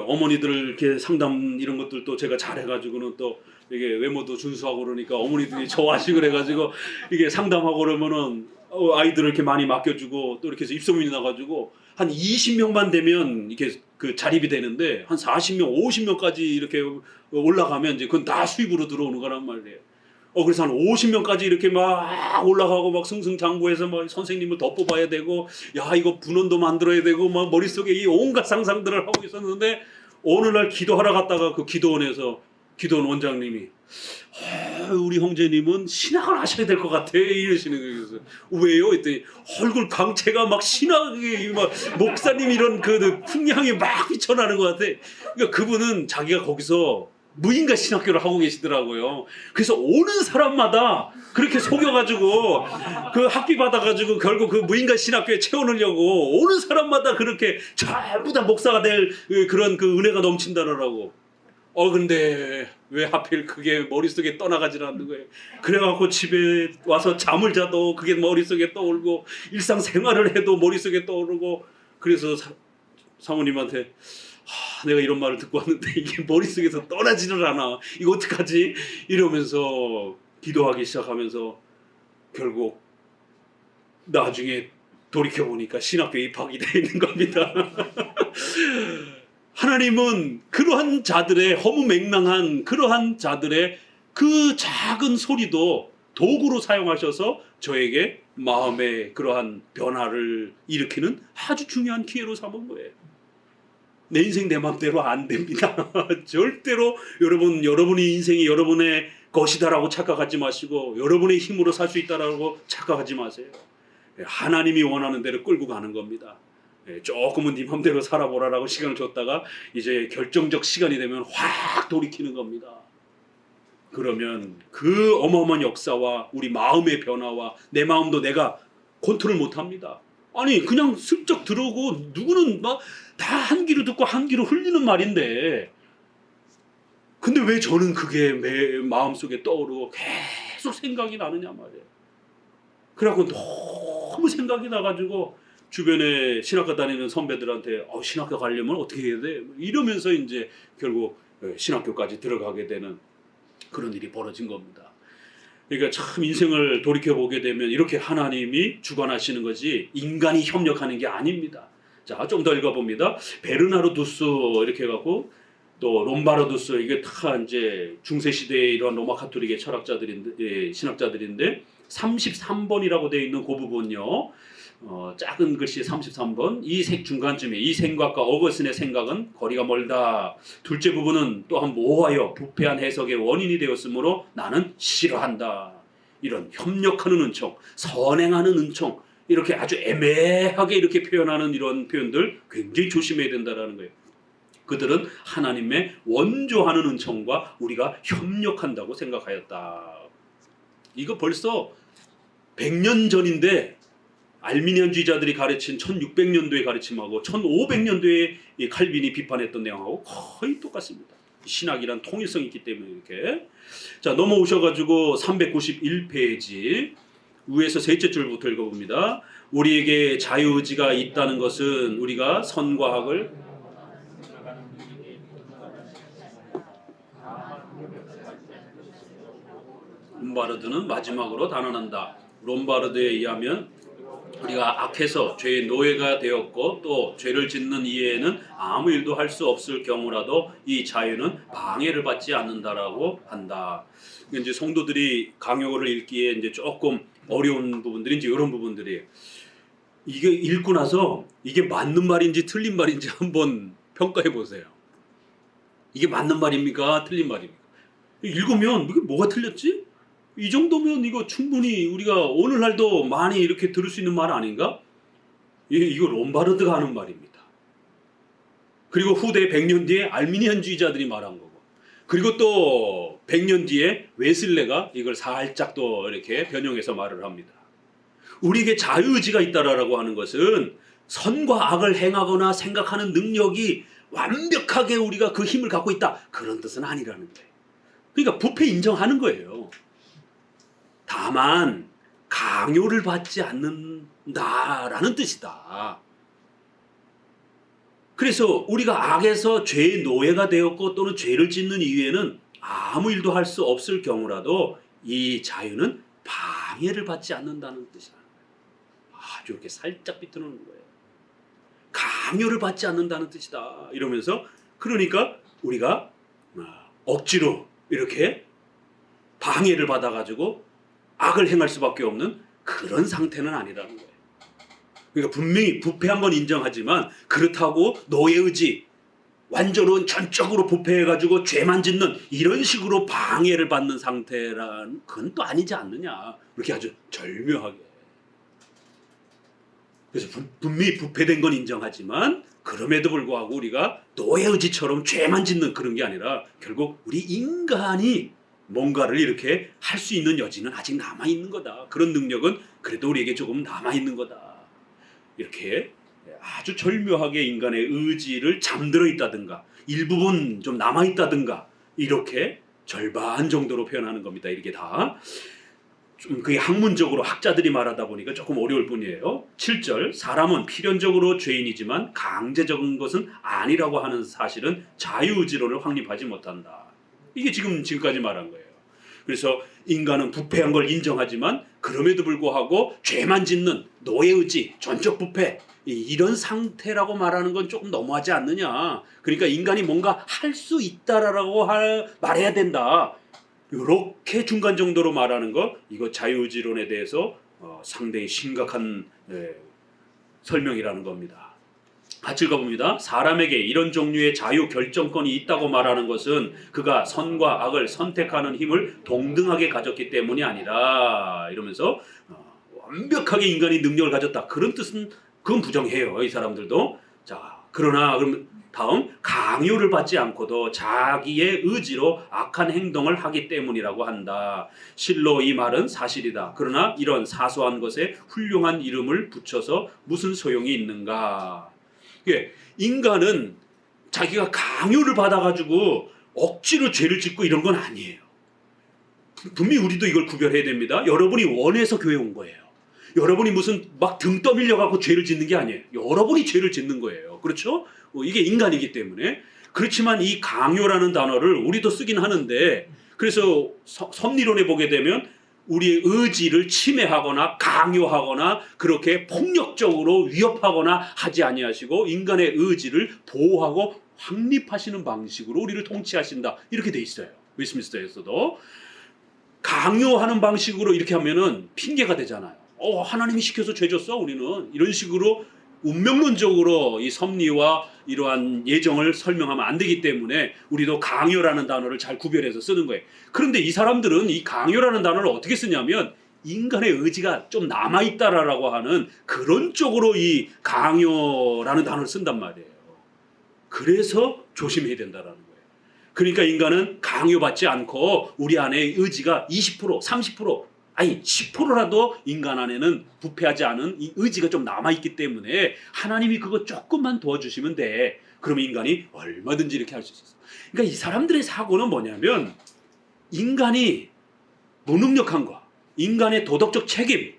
Speaker 1: 어머니들 이렇게 상담 이런 것들도 제가 잘해가지고는 또 이게 외모도 준수하고 그러니까 어머니들이 좋아하시고 그래가지고 이게 상담하고 그러면은 아이들을 이렇게 많이 맡겨주고, 또 이렇게 해서 입소문이 나가지고 한 20명만 되면 이렇게 그 자립이 되는데 한 40명, 50명까지 이렇게 올라가면 이제 그건 다 수입으로 들어오는 거란 말이에요. 그래서 한 50명까지 이렇게 막 올라가고 막 승승장구해서 막 선생님을 더 뽑아야 되고, 이거 분원도 만들어야 되고 막 머릿속에 이 온갖 상상들을 하고 있었는데, 어느 날 기도하러 갔다가 그 기도원에서 기도원 원장님이 우리 형제님은 신학을 하셔야 될 것 같아 이러시는 거예요. 그래서 왜요? 했더니 얼굴 광채가 막 신학이 막 목사님 이런 그 풍향이 막 비쳐나는 것 같아. 그러니까 그분은 자기가 거기서 무인가 신학교를 하고 계시더라고요. 그래서 오는 사람마다 그렇게 속여가지고 그 학비 받아가지고 결국 그 무인가 신학교에 채워넣으려고 오는 사람마다 그렇게 전부 다 목사가 될 그런 그 은혜가 넘친다더라고. 근데 왜 하필 그게 머릿속에 떠나가질 않는 거예요. 그래갖고 집에 와서 잠을 자도 그게 머릿속에 떠오르고, 일상생활을 해도 머릿속에 떠오르고, 그래서 사모님한테 내가 이런 말을 듣고 왔는데 이게 머릿속에서 떠나지를 않아. 이거 어떡하지? 이러면서 기도하기 시작하면서 결국 나중에 돌이켜보니까 신학교에 입학이 되어 있는 겁니다. 하나님은 그러한 자들의 허무맹랑한 그러한 자들의 그 작은 소리도 도구로 사용하셔서 저에게 마음의 그러한 변화를 일으키는 아주 중요한 기회로 삼은 거예요. 내 인생 내 마음대로 안 됩니다. 절대로 여러분의 인생이 여러분의 것이다라고 착각하지 마시고 여러분의 힘으로 살 수 있다라고 착각하지 마세요. 하나님이 원하는 대로 끌고 가는 겁니다. 조금은 네 맘대로 살아보라라고 시간을 줬다가 이제 결정적 시간이 되면 확 돌이키는 겁니다. 그러면 그 어마어마한 역사와 우리 마음의 변화와 내 마음도 내가 컨트롤 못합니다. 아니 그냥 슬쩍 들어오고 누구는 막 다 한 귀로 듣고 한 귀로 흘리는 말인데 근데 왜 저는 그게 내 마음속에 떠오르고 계속 생각이 나느냐 말이에요. 그래갖고 너무 생각이 나가지고 주변에 신학교 다니는 선배들한테 신학교 가려면 어떻게 해야 돼? 이러면서 이제 결국 신학교까지 들어가게 되는 그런 일이 벌어진 겁니다. 그러니까 참 인생을 돌이켜보게 되면 이렇게 하나님이 주관하시는 거지 인간이 협력하는 게 아닙니다. 자, 좀 더 읽어봅니다. 베르나르두스 이렇게 해갖고 또 롬바르두스 이게 다 이제 중세 시대의 이런 로마 카톨릭의 철학자들인데 신학자들인데 33번이라고 되어 있는 그 부분요. 작은 글씨 33번 이 색 중간쯤에 이 생각과 어거스틴의 생각은 거리가 멀다. 둘째 부분은 또한 모호하여 부패한 해석의 원인이 되었으므로 나는 싫어한다. 이런 협력하는 은총, 선행하는 은총 이렇게 아주 애매하게 이렇게 표현하는 이런 표현들 굉장히 조심해야 된다라는 거예요. 그들은 하나님의 원조하는 은총과 우리가 협력한다고 생각하였다. 이거 벌써 100년 전인데 알미니안주의자들이 가르친 1600년도의 가르침하고 1500년도에 칼빈이 비판했던 내용하고 거의 똑같습니다. 신학이란 통일성이 있기 때문에 이렇게. 자, 넘어오셔가지고 391페이지 위에서 셋째 줄부터 읽어봅니다. 우리에게 자유의지가 있다는 것은 우리가 선과 악을 롬바르드는 마지막으로 단언한다. 롬바르드에 의하면 우리가 악해서 죄의 노예가 되었고 또 죄를 짓는 이에는 아무 일도 할 수 없을 경우라도 이 자유는 방해를 받지 않는다라고 한다. 이제 성도들이 강요를 읽기에 이제 조금 어려운 부분들이 이제 이런 부분들이에요. 이게 읽고 나서 이게 맞는 말인지 틀린 말인지 한번 평가해 보세요. 이게 맞는 말입니까? 틀린 말입니까? 읽으면 이게 뭐가 틀렸지? 이 정도면 이거 충분히 우리가 오늘날도 많이 이렇게 들을 수 있는 말 아닌가? 이거 롬바르드가 하는 말입니다. 그리고 후대 100년 뒤에 알미니안주의자들이 말한 거고 그리고 또 100년 뒤에 웨슬레가 이걸 살짝 또 이렇게 변형해서 말을 합니다. 우리에게 자유의지가 있다라고 하는 것은 선과 악을 행하거나 생각하는 능력이 완벽하게 우리가 그 힘을 갖고 있다. 그런 뜻은 아니라는 거예요. 그러니까 부패 인정하는 거예요. 다만 강요를 받지 않는다라는 뜻이다. 그래서 우리가 악에서 죄의 노예가 되었고 또는 죄를 짓는 이후에는 아무 일도 할 수 없을 경우라도 이 자유는 방해를 받지 않는다는 뜻이다. 아주 이렇게 살짝 비틀어놓는 거예요. 강요를 받지 않는다는 뜻이다. 이러면서 그러니까 우리가 억지로 이렇게 방해를 받아가지고 악을 행할 수밖에 없는 그런 상태는 아니라는 거예요. 그러니까 분명히 부패한 건 인정하지만 그렇다고 노예의지 완전은 전적으로 부패해가지고 죄만 짓는 이런 식으로 방해를 받는 상태란 그건 또 아니지 않느냐. 이렇게 아주 절묘하게. 그래서 분명히 부패된 건 인정하지만 그럼에도 불구하고 우리가 노예의지처럼 죄만 짓는 그런 게 아니라 결국 우리 인간이 뭔가를 이렇게 할 수 있는 여지는 아직 남아있는 거다. 그런 능력은 그래도 우리에게 조금 남아있는 거다. 이렇게 아주 절묘하게 인간의 의지를 잠들어 있다든가 일부분 좀 남아있다든가 이렇게 절반 정도로 표현하는 겁니다. 이렇게 다. 좀 그게 학문적으로 학자들이 말하다 보니까 조금 어려울 뿐이에요. 7절 사람은 필연적으로 죄인이지만 강제적인 것은 아니라고 하는 사실은 자유의지론을 확립하지 못한다. 이게 지금까지 말한 거예요. 그래서 인간은 부패한 걸 인정하지만 그럼에도 불구하고 죄만 짓는 노예의지, 전적 부패 이런 상태라고 말하는 건 조금 너무하지 않느냐. 그러니까 인간이 뭔가 할 수 있다라고 말해야 된다. 이렇게 중간 정도로 말하는 거 이거 자유의지론에 대해서 상당히 심각한 설명이라는 겁니다. 같이 읽어봅니다. 사람에게 이런 종류의 자유 결정권이 있다고 말하는 것은 그가 선과 악을 선택하는 힘을 동등하게 가졌기 때문이 아니라 이러면서 완벽하게 인간이 능력을 가졌다. 그런 뜻은 그건 부정해요. 이 사람들도. 자, 그러나 그럼 다음 강요를 받지 않고도 자기의 의지로 악한 행동을 하기 때문이라고 한다. 실로 이 말은 사실이다. 그러나 이런 사소한 것에 훌륭한 이름을 붙여서 무슨 소용이 있는가? 인간은 자기가 강요를 받아가지고 억지로 죄를 짓고 이런 건 아니에요. 분명히 우리도 이걸 구별해야 됩니다. 여러분이 원해서 교회 온 거예요. 여러분이 무슨 막 등 떠밀려 갖고 죄를 짓는 게 아니에요. 여러분이 죄를 짓는 거예요. 그렇죠? 이게 인간이기 때문에. 그렇지만 이 강요라는 단어를 우리도 쓰긴 하는데, 그래서 섭리론에 보게 되면 우리의 의지를 침해하거나 강요하거나 그렇게 폭력적으로 위협하거나 하지 아니하시고 인간의 의지를 보호하고 확립하시는 방식으로 우리를 통치하신다. 이렇게 돼 있어요. 웨스트민스터에서도. 강요하는 방식으로 이렇게 하면은 핑계가 되잖아요. 하나님이 시켜서 죄 졌어 우리는. 이런 식으로 운명론적으로 이 섭리와 이러한 예정을 설명하면 안 되기 때문에 우리도 강요라는 단어를 잘 구별해서 쓰는 거예요. 그런데 이 사람들은 이 강요라는 단어를 어떻게 쓰냐면 인간의 의지가 좀 남아있다라고 하는 그런 쪽으로 이 강요라는 단어를 쓴단 말이에요. 그래서 조심해야 된다라는 거예요. 그러니까 인간은 강요받지 않고 우리 안에 의지가 20%, 30%, 아니 10%라도 인간 안에는 부패하지 않은 이 의지가 좀 남아있기 때문에 하나님이 그거 조금만 도와주시면 돼. 그러면 인간이 얼마든지 이렇게 할 수 있어. 그러니까 이 사람들의 사고는 뭐냐면 인간이 무능력한 거, 인간의 도덕적 책임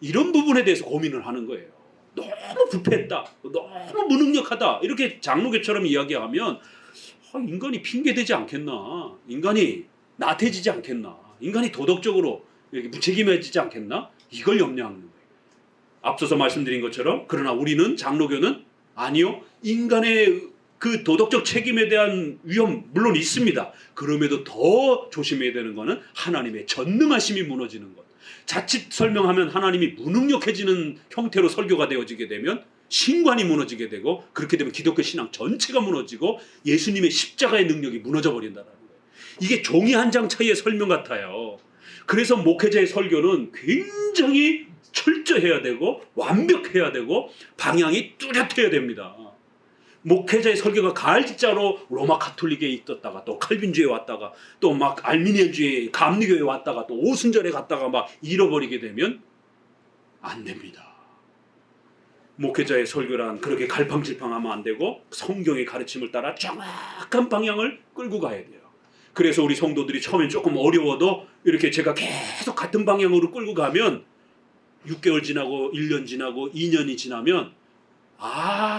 Speaker 1: 이런 부분에 대해서 고민을 하는 거예요. 너무 부패했다, 너무 무능력하다 이렇게 장로교처럼 이야기하면 인간이 핑계대지 않겠나, 인간이 나태해지지 않겠나, 인간이 도덕적으로 이렇게 무책임해지지 않겠나? 이걸 염려하는 거예요. 앞서서 말씀드린 것처럼 그러나 우리는 장로교는 아니요. 인간의 그 도덕적 책임에 대한 위험 물론 있습니다. 그럼에도 더 조심해야 되는 것은 하나님의 전능하심이 무너지는 것. 자칫 설명하면 하나님이 무능력해지는 형태로 설교가 되어지게 되면 신관이 무너지게 되고 그렇게 되면 기독교 신앙 전체가 무너지고 예수님의 십자가의 능력이 무너져 버린다는 거예요. 이게 종이 한 장 차이의 설명 같아요. 그래서 목회자의 설교는 굉장히 철저해야 되고 완벽해야 되고 방향이 뚜렷해야 됩니다. 목회자의 설교가 가을직자로 로마 가톨릭에 있었다가 또 칼빈주의에 왔다가 또 막 알미니안주의 감리교에 왔다가 또 오순절에 갔다가 막 잃어버리게 되면 안 됩니다. 목회자의 설교란 그렇게 갈팡질팡하면 안 되고 성경의 가르침을 따라 정확한 방향을 끌고 가야 돼요. 그래서 우리 성도들이 처음엔 조금 어려워도 이렇게 제가 계속 같은 방향으로 끌고 가면 6개월 지나고 1년 지나고 2년이 지나면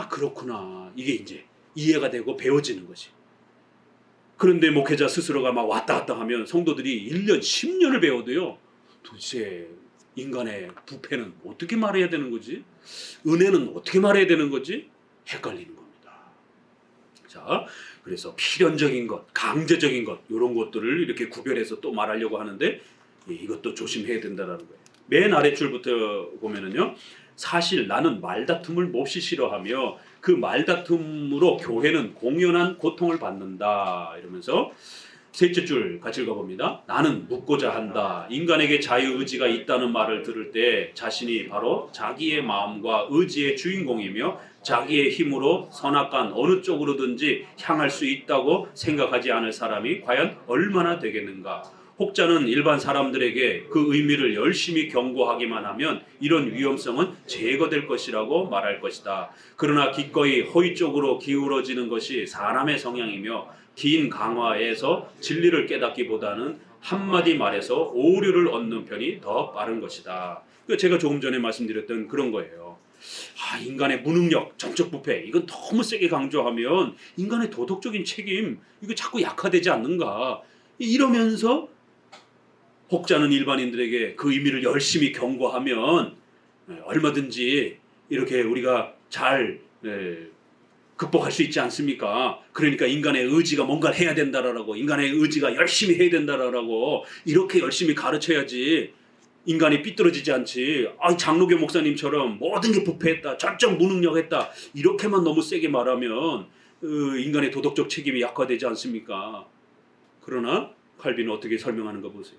Speaker 1: 그렇구나. 이게 이제 이해가 되고 배워지는 거지. 그런데 목회자 스스로가 막 왔다 갔다 하면 성도들이 1년, 10년을 배워도요. 도대체 인간의 부패는 어떻게 말해야 되는 거지? 은혜는 어떻게 말해야 되는 거지? 헷갈리는 겁니다. 자, 그래서 필연적인 것, 강제적인 것 이런 것들을 이렇게 구별해서 또 말하려고 하는데 이것도 조심해야 된다는 거예요. 맨 아랫줄부터 보면은요. 사실 나는 말다툼을 몹시 싫어하며 그 말다툼으로 교회는 공연한 고통을 받는다. 이러면서 셋째 줄 같이 읽어봅니다. 나는 묻고자 한다. 인간에게 자유의지가 있다는 말을 들을 때 자신이 바로 자기의 마음과 의지의 주인공이며 자기의 힘으로 선악간 어느 쪽으로든지 향할 수 있다고 생각하지 않을 사람이 과연 얼마나 되겠는가. 혹자는 일반 사람들에게 그 의미를 열심히 경고하기만 하면 이런 위험성은 제거될 것이라고 말할 것이다. 그러나 기꺼이 허위 쪽으로 기울어지는 것이 사람의 성향이며 긴 강화에서 진리를 깨닫기보다는 한마디 말해서 오류를 얻는 편이 더 빠른 것이다. 제가 조금 전에 말씀드렸던 그런 거예요. 인간의 무능력, 정적 부패, 이건 너무 세게 강조하면 인간의 도덕적인 책임, 이거 자꾸 약화되지 않는가. 이러면서 혹자는 일반인들에게 그 의미를 열심히 경고하면 얼마든지 이렇게 우리가 잘 극복할 수 있지 않습니까? 그러니까 인간의 의지가 뭔가를 해야 된다라고, 인간의 의지가 열심히 해야 된다라고 이렇게 열심히 가르쳐야지 인간이 삐뚤어지지 않지. 장로교 목사님처럼 모든 게 부패했다, 전적 무능력했다, 이렇게만 너무 세게 말하면 인간의 도덕적 책임이 약화되지 않습니까? 그러나 칼빈은 어떻게 설명하는가 보세요.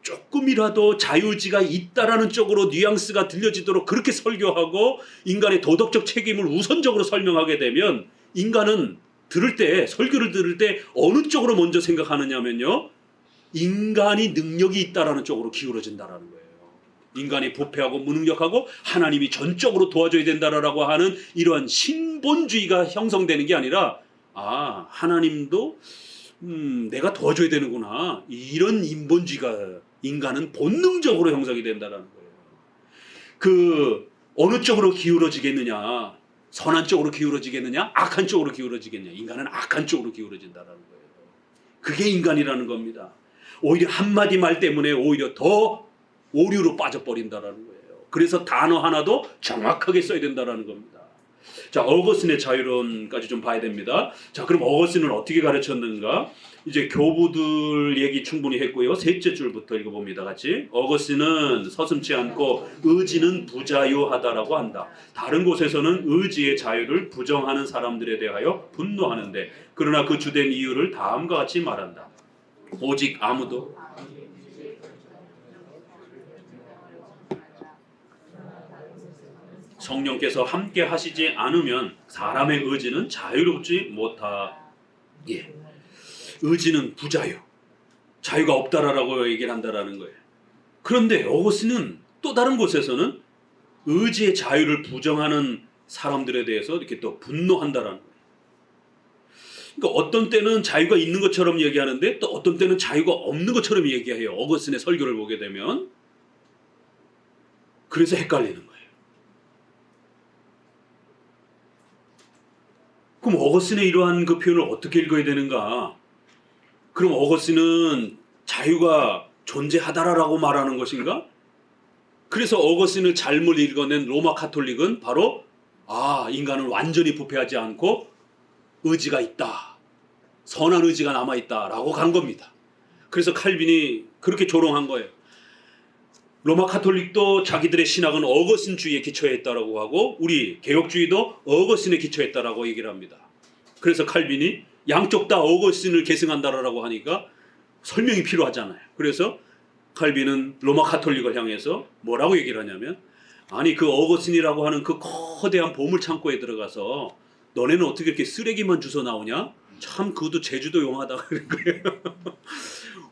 Speaker 1: 조금이라도 자유의지가 있다라는 쪽으로 뉘앙스가 들려지도록 그렇게 설교하고 인간의 도덕적 책임을 우선적으로 설명하게 되면 인간은 설교를 들을 때 어느 쪽으로 먼저 생각하느냐면요, 인간이 능력이 있다라는 쪽으로 기울어진다라는 거예요. 인간이 부패하고 무능력하고 하나님이 전적으로 도와줘야 된다라고 하는 이러한 신본주의가 형성되는 게 아니라, 하나님도 내가 도와줘야 되는구나, 이런 인본주의가 인간은 본능적으로 형성이 된다는 거예요. 어느 쪽으로 기울어지겠느냐, 선한 쪽으로 기울어지겠느냐, 악한 쪽으로 기울어지겠느냐. 인간은 악한 쪽으로 기울어진다는 거예요. 그게 인간이라는 겁니다. 오히려 한마디 말 때문에 오히려 더 오류로 빠져버린다는 거예요. 그래서 단어 하나도 정확하게 써야 된다는 겁니다. 자, 어거스틴의 자유론까지 좀 봐야 됩니다. 자, 그럼 어거스틴은 어떻게 가르쳤는가? 이제 교부들 얘기 충분히 했고요. 셋째 줄부터 읽어봅니다. 같이. 어거스틴은 서슴지 않고 의지는 부자유하다라고 한다. 다른 곳에서는 의지의 자유를 부정하는 사람들에 대하여 분노하는데, 그러나 그 주된 이유를 다음과 같이 말한다. 오직 아무도 성령께서 함께 하시지 않으면 사람의 의지는 자유롭지 못하. 의지는 부자유, 자유가 없다라고 얘기를 한다라는 거예요. 그런데 어거스틴은 또 다른 곳에서는 의지의 자유를 부정하는 사람들에 대해서 이렇게 또 분노한다라는 거예요. 그러니까 어떤 때는 자유가 있는 것처럼 얘기하는데 또 어떤 때는 자유가 없는 것처럼 얘기해요. 어거스틴의 설교를 보게 되면. 그래서 헷갈리는 거예요. 그럼 어거스틴의 이러한 그 표현을 어떻게 읽어야 되는가? 그럼 어거스틴은 자유가 존재하다라고 말하는 것인가? 그래서 어거스틴을 잘못 읽어낸 로마 카톨릭은 바로 인간은 완전히 부패하지 않고 의지가 있다, 선한 의지가 남아있다라고 간 겁니다. 그래서 칼빈이 그렇게 조롱한 거예요. 로마 카톨릭도 자기들의 신학은 어거스틴주의에 기초했다라고 하고 우리 개혁주의도 어거스틴에 기초했다라고 얘기를 합니다. 그래서 칼빈이 양쪽 다 어거스틴을 계승한다라고 하니까 설명이 필요하잖아요. 그래서 칼빈은 로마 카톨릭을 향해서 뭐라고 얘기를 하냐면, 그 어거스틴이라고 하는 그 거대한 보물창고에 들어가서 너네는 어떻게 이렇게 쓰레기만 주워 나오냐? 참 그것도 제주도 용하다 그런 거예요.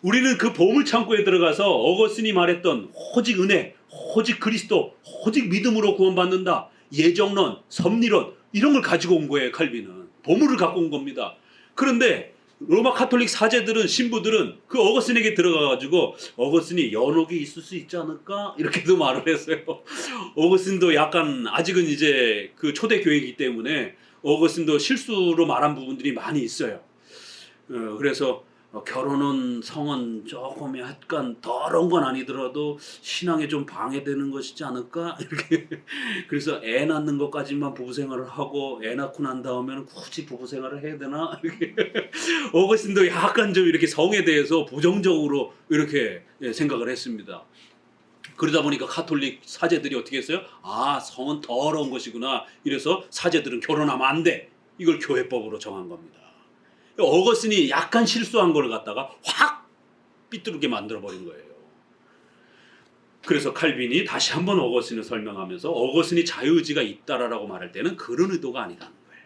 Speaker 1: 우리는 그 보물창고에 들어가서 어거스틴이 말했던 오직 은혜, 오직 그리스도, 오직 믿음으로 구원받는다, 예정론, 섭리론, 이런 걸 가지고 온 거예요. 칼빈은 보물을 갖고 온 겁니다. 그런데 로마 카톨릭 사제들은, 신부들은 그 어거스틴에게 들어가가지고 어거스틴이 연옥이 있을 수 있지 않을까? 이렇게도 말을 했어요. 어거스틴도 약간 아직은 이제 그 초대교회이기 때문에 어거스틴도 실수로 말한 부분들이 많이 있어요. 그래서 결혼은, 성은 조금 약간 더러운 건 아니더라도 신앙에 좀 방해되는 것이지 않을까? 이렇게. 그래서 애 낳는 것까지만 부부생활을 하고 애 낳고 난 다음에는 굳이 부부생활을 해야 되나? 이렇게. 어거스틴도 약간 좀 이렇게 성에 대해서 부정적으로 이렇게 생각을 했습니다. 그러다 보니까 카톨릭 사제들이 어떻게 했어요? 성은 더러운 것이구나. 이래서 사제들은 결혼하면 안 돼. 이걸 교회법으로 정한 겁니다. 어거스틴이 약간 실수한 걸 갖다가 확 삐뚤게 만들어버린 거예요. 그래서 칼빈이 다시 한번 어거스틴을 설명하면서 어거스틴이 자유의지가 있다라고 말할 때는 그런 의도가 아니라는 거예요.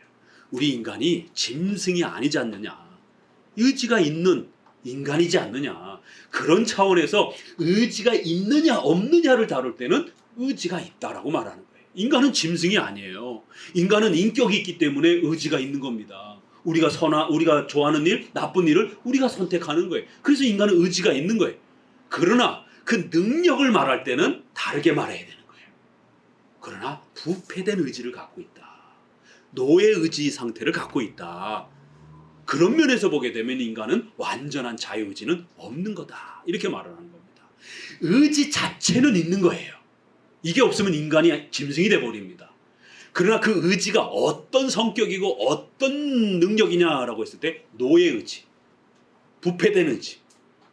Speaker 1: 우리 인간이 짐승이 아니지 않느냐, 의지가 있는 인간이지 않느냐, 그런 차원에서 의지가 있느냐 없느냐를 다룰 때는 의지가 있다라고 말하는 거예요. 인간은 짐승이 아니에요. 인간은 인격이 있기 때문에 의지가 있는 겁니다. 우리가 좋아하는 일, 나쁜 일을 우리가 선택하는 거예요. 그래서 인간은 의지가 있는 거예요. 그러나 그 능력을 말할 때는 다르게 말해야 되는 거예요. 그러나 부패된 의지를 갖고 있다. 노예 의지 상태를 갖고 있다. 그런 면에서 보게 되면 인간은 완전한 자유의지는 없는 거다. 이렇게 말을 하는 겁니다. 의지 자체는 있는 거예요. 이게 없으면 인간이 짐승이 돼버립니다. 그러나 그 의지가 어떤 성격이고 어떤 능력이냐라고 했을 때 노예 의지, 부패된 의지.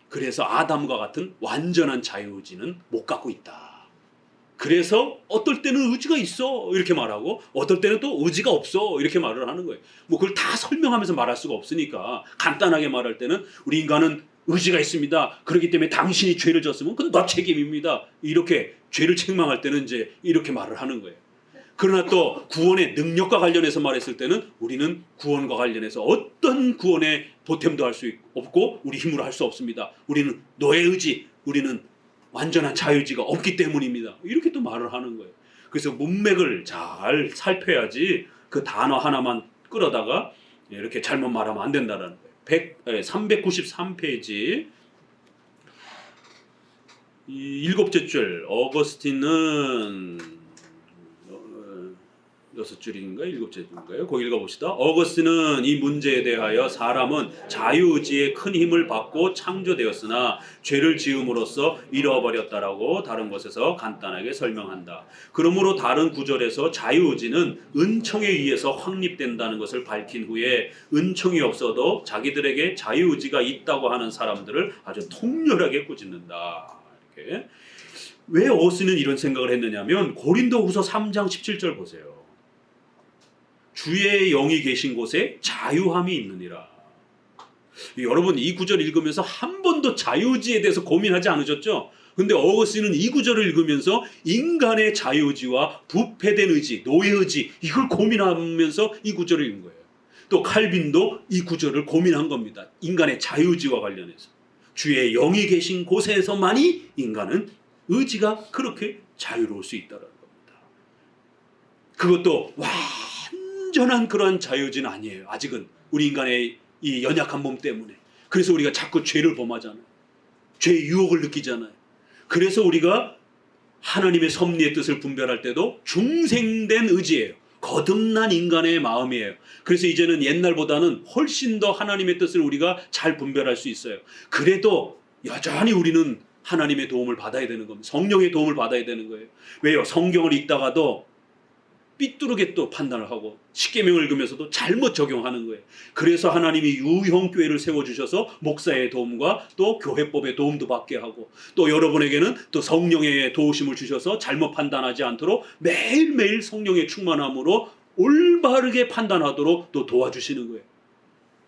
Speaker 1: 그래서 아담과 같은 완전한 자유의지는 못 갖고 있다. 그래서 어떨 때는 의지가 있어 이렇게 말하고 어떨 때는 또 의지가 없어 이렇게 말을 하는 거예요. 뭐 그걸 다 설명하면서 말할 수가 없으니까 간단하게 말할 때는 우리 인간은 의지가 있습니다. 그렇기 때문에 당신이 죄를 졌으면 그건 너 책임입니다. 이렇게 죄를 책망할 때는 이제 이렇게 말을 하는 거예요. 그러나 또 구원의 능력과 관련해서 말했을 때는 우리는 구원과 관련해서 어떤 구원의 보탬도 할 수 없고 우리 힘으로 할 수 없습니다. 우리는 노예 의지, 우리는 완전한 자유의지가 없기 때문입니다. 이렇게 또 말을 하는 거예요. 그래서 문맥을 잘 살펴야지 그 단어 하나만 끌어다가 이렇게 잘못 말하면 안 된다는 거예요. 393페이지 일곱째 줄 어거스틴은 6줄인가 7째 줄인가요? 거기 읽어봅시다. 어거스틴은 이 문제에 대하여 사람은 자유의지의 큰 힘을 받고 창조되었으나 죄를 지음으로써 잃어버렸다라고 다른 곳에서 간단하게 설명한다. 그러므로 다른 구절에서 자유의지는 은총에 의해서 확립된다는 것을 밝힌 후에 은총이 없어도 자기들에게 자유의지가 있다고 하는 사람들을 아주 통렬하게 꾸짖는다. 이렇게. 왜 어거스틴은 이런 생각을 했느냐면 고린도후서 3장 17절 보세요. 주의 영이 계신 곳에 자유함이 있느니라. 여러분 이 구절 읽으면서 한 번도 자유의지에 대해서 고민하지 않으셨죠? 근데 어거스틴은 이 구절을 읽으면서 인간의 자유의지와 부패된 의지, 노예의지 이걸 고민하면서 이 구절을 읽은 거예요. 또 칼빈도 이 구절을 고민한 겁니다. 인간의 자유의지와 관련해서. 주의 영이 계신 곳에서만이 인간은 의지가 그렇게 자유로울 수 있다는 겁니다. 그것도 완전한 그런 자유의지는 아니에요. 아직은 우리 인간의 이 연약한 몸 때문에. 그래서 우리가 자꾸 죄를 범하잖아요. 죄의 유혹을 느끼잖아요. 그래서 우리가 하나님의 섭리의 뜻을 분별할 때도 중생된 의지예요. 거듭난 인간의 마음이에요. 그래서 이제는 옛날보다는 훨씬 더 하나님의 뜻을 우리가 잘 분별할 수 있어요. 그래도 여전히 우리는 하나님의 도움을 받아야 되는 겁니다. 성령의 도움을 받아야 되는 거예요. 왜요? 성경을 읽다가도 삐뚤게 또 판단을 하고 십계명을 읽으면서도 잘못 적용하는 거예요. 그래서 하나님이 유형교회를 세워주셔서 목사의 도움과 또 교회법의 도움도 받게 하고 또 여러분에게는 또 성령의 도우심을 주셔서 잘못 판단하지 않도록 매일매일 성령의 충만함으로 올바르게 판단하도록 또 도와주시는 거예요.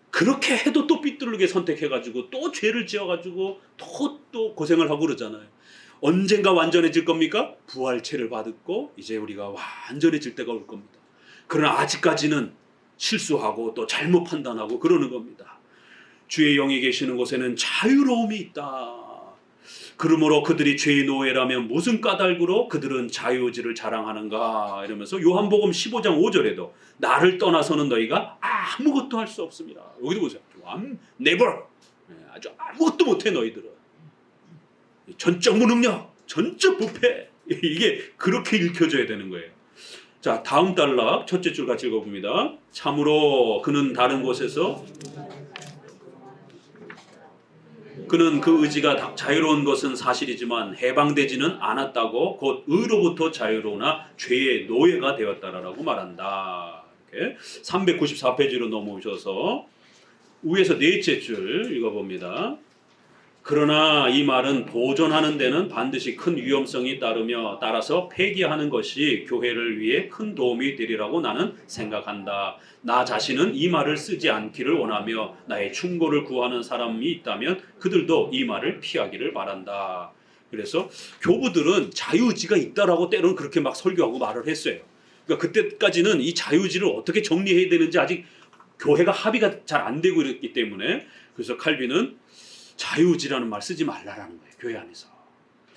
Speaker 1: 그렇게 해도 또 삐뚤게 선택해가지고 또 죄를 지어가지고 또 고생을 하고 그러잖아요. 언젠가 완전해질 겁니까? 부활체를 받고 이제 우리가 완전해질 때가 올 겁니다. 그러나 아직까지는 실수하고 또 잘못 판단하고 그러는 겁니다. 주의 영이 계시는 곳에는 자유로움이 있다. 그러므로 그들이 죄의 노예라면 무슨 까닭으로 그들은 자유의지를 자랑하는가 이러면서 요한복음 15장 5절에도 나를 떠나서는 너희가 아무것도 할 수 없습니다. 여기도 보세요. never. 아주 아무것도 못해 너희들은. 전적 무능력, 전적 부패. 이게 그렇게 읽혀져야 되는 거예요. 자, 다음 단락 첫째 줄 같이 읽어봅니다. 참으로 그는 다른 곳에서 그는 그 의지가 자유로운 것은 사실이지만 해방되지는 않았다고 곧 의로부터 자유로우나 죄의 노예가 되었다라고 말한다. 이렇게 394페이지로 넘어오셔서 위에서 넷째 줄 읽어봅니다. 그러나 이 말은 보존하는 데는 반드시 큰 위험성이 따라서 폐기하는 것이 교회를 위해 큰 도움이 되리라고 나는 생각한다. 나 자신은 이 말을 쓰지 않기를 원하며 나의 충고를 구하는 사람이 있다면 그들도 이 말을 피하기를 바란다. 그래서 교부들은 자유의지가 있다라고 때로는 그렇게 막 설교하고 말을 했어요. 그러니까 그때까지는 이 자유의지를 어떻게 정리해야 되는지 아직 교회가 합의가 잘 안 되고 있기 때문에 그래서 칼빈은 자유의지라는 말 쓰지 말라라는 거예요. 교회 안에서.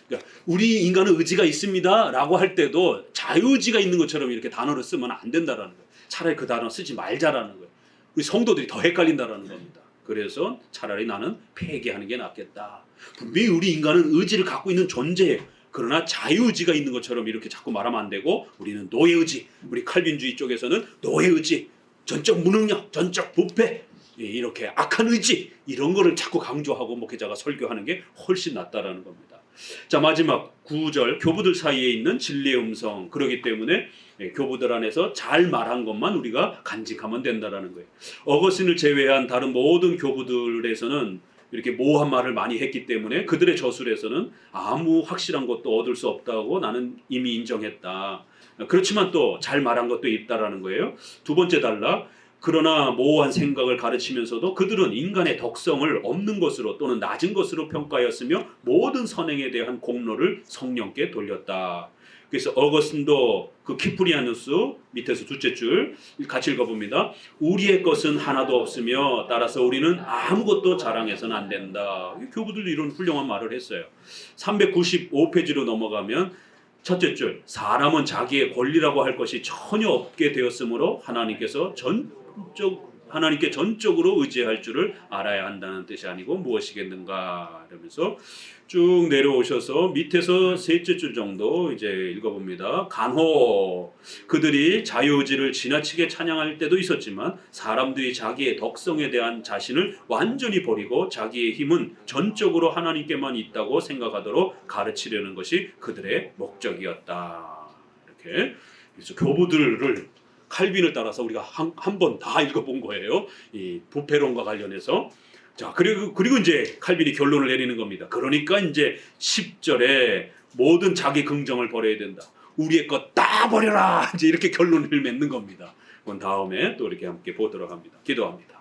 Speaker 1: 그러니까 우리 인간은 의지가 있습니다 라고 할 때도 자유의지가 있는 것처럼 이렇게 단어를 쓰면 안 된다라는 거예요. 차라리 그 단어 쓰지 말자라는 거예요. 우리 성도들이 더 헷갈린다라는 겁니다. 그래서 차라리 나는 폐기하는 게 낫겠다. 분명히 우리 인간은 의지를 갖고 있는 존재예요. 그러나 자유의지가 있는 것처럼 이렇게 자꾸 말하면 안 되고 우리는 노예의지, 우리 칼빈주의 쪽에서는 노예의지, 전적 무능력, 전적 부패, 이렇게 악한 의지 이런 거를 자꾸 강조하고 목회자가 설교하는 게 훨씬 낫다라는 겁니다. 자, 마지막 9절 교부들 사이에 있는 진리의 음성. 그렇기 때문에 교부들 안에서 잘 말한 것만 우리가 간직하면 된다라는 거예요. 어거스틴을 제외한 다른 모든 교부들에서는 이렇게 모호한 말을 많이 했기 때문에 그들의 저술에서는 아무 확실한 것도 얻을 수 없다고 나는 이미 인정했다. 그렇지만 또 잘 말한 것도 있다라는 거예요. 두 번째 단락. 그러나 모호한 생각을 가르치면서도 그들은 인간의 덕성을 없는 것으로 또는 낮은 것으로 평가하였으며 모든 선행에 대한 공로를 성령께 돌렸다. 그래서 어거스틴도 그 키프리아누스 밑에서 둘째 줄 같이 읽어봅니다. 우리의 것은 하나도 없으며 따라서 우리는 아무것도 자랑해서는 안 된다. 교부들도 이런 훌륭한 말을 했어요. 395페이지로 넘어가면 첫째 줄, 사람은 자기의 권리라고 할 것이 전혀 없게 되었으므로 하나님께 전적으로 의지할 줄을 알아야 한다는 뜻이 아니고 무엇이겠는가 이러면서 쭉 내려오셔서 밑에서 셋째 줄 정도 이제 읽어봅니다. 간호, 그들이 자유의지를 지나치게 찬양할 때도 있었지만 사람들이 자기의 덕성에 대한 자신을 완전히 버리고 자기의 힘은 전적으로 하나님께만 있다고 생각하도록 가르치려는 것이 그들의 목적이었다. 이렇게 그래서 교부들을 칼빈을 따라서 우리가 한 번 다 읽어본 거예요. 이 부패론과 관련해서. 자, 그리고 이제 칼빈이 결론을 내리는 겁니다. 그러니까 이제 10절에 모든 자기 긍정을 버려야 된다. 우리의 것 다 버려라. 이제 이렇게 결론을 맺는 겁니다. 그건 다음에 또 이렇게 함께 보도록 합니다. 기도합니다.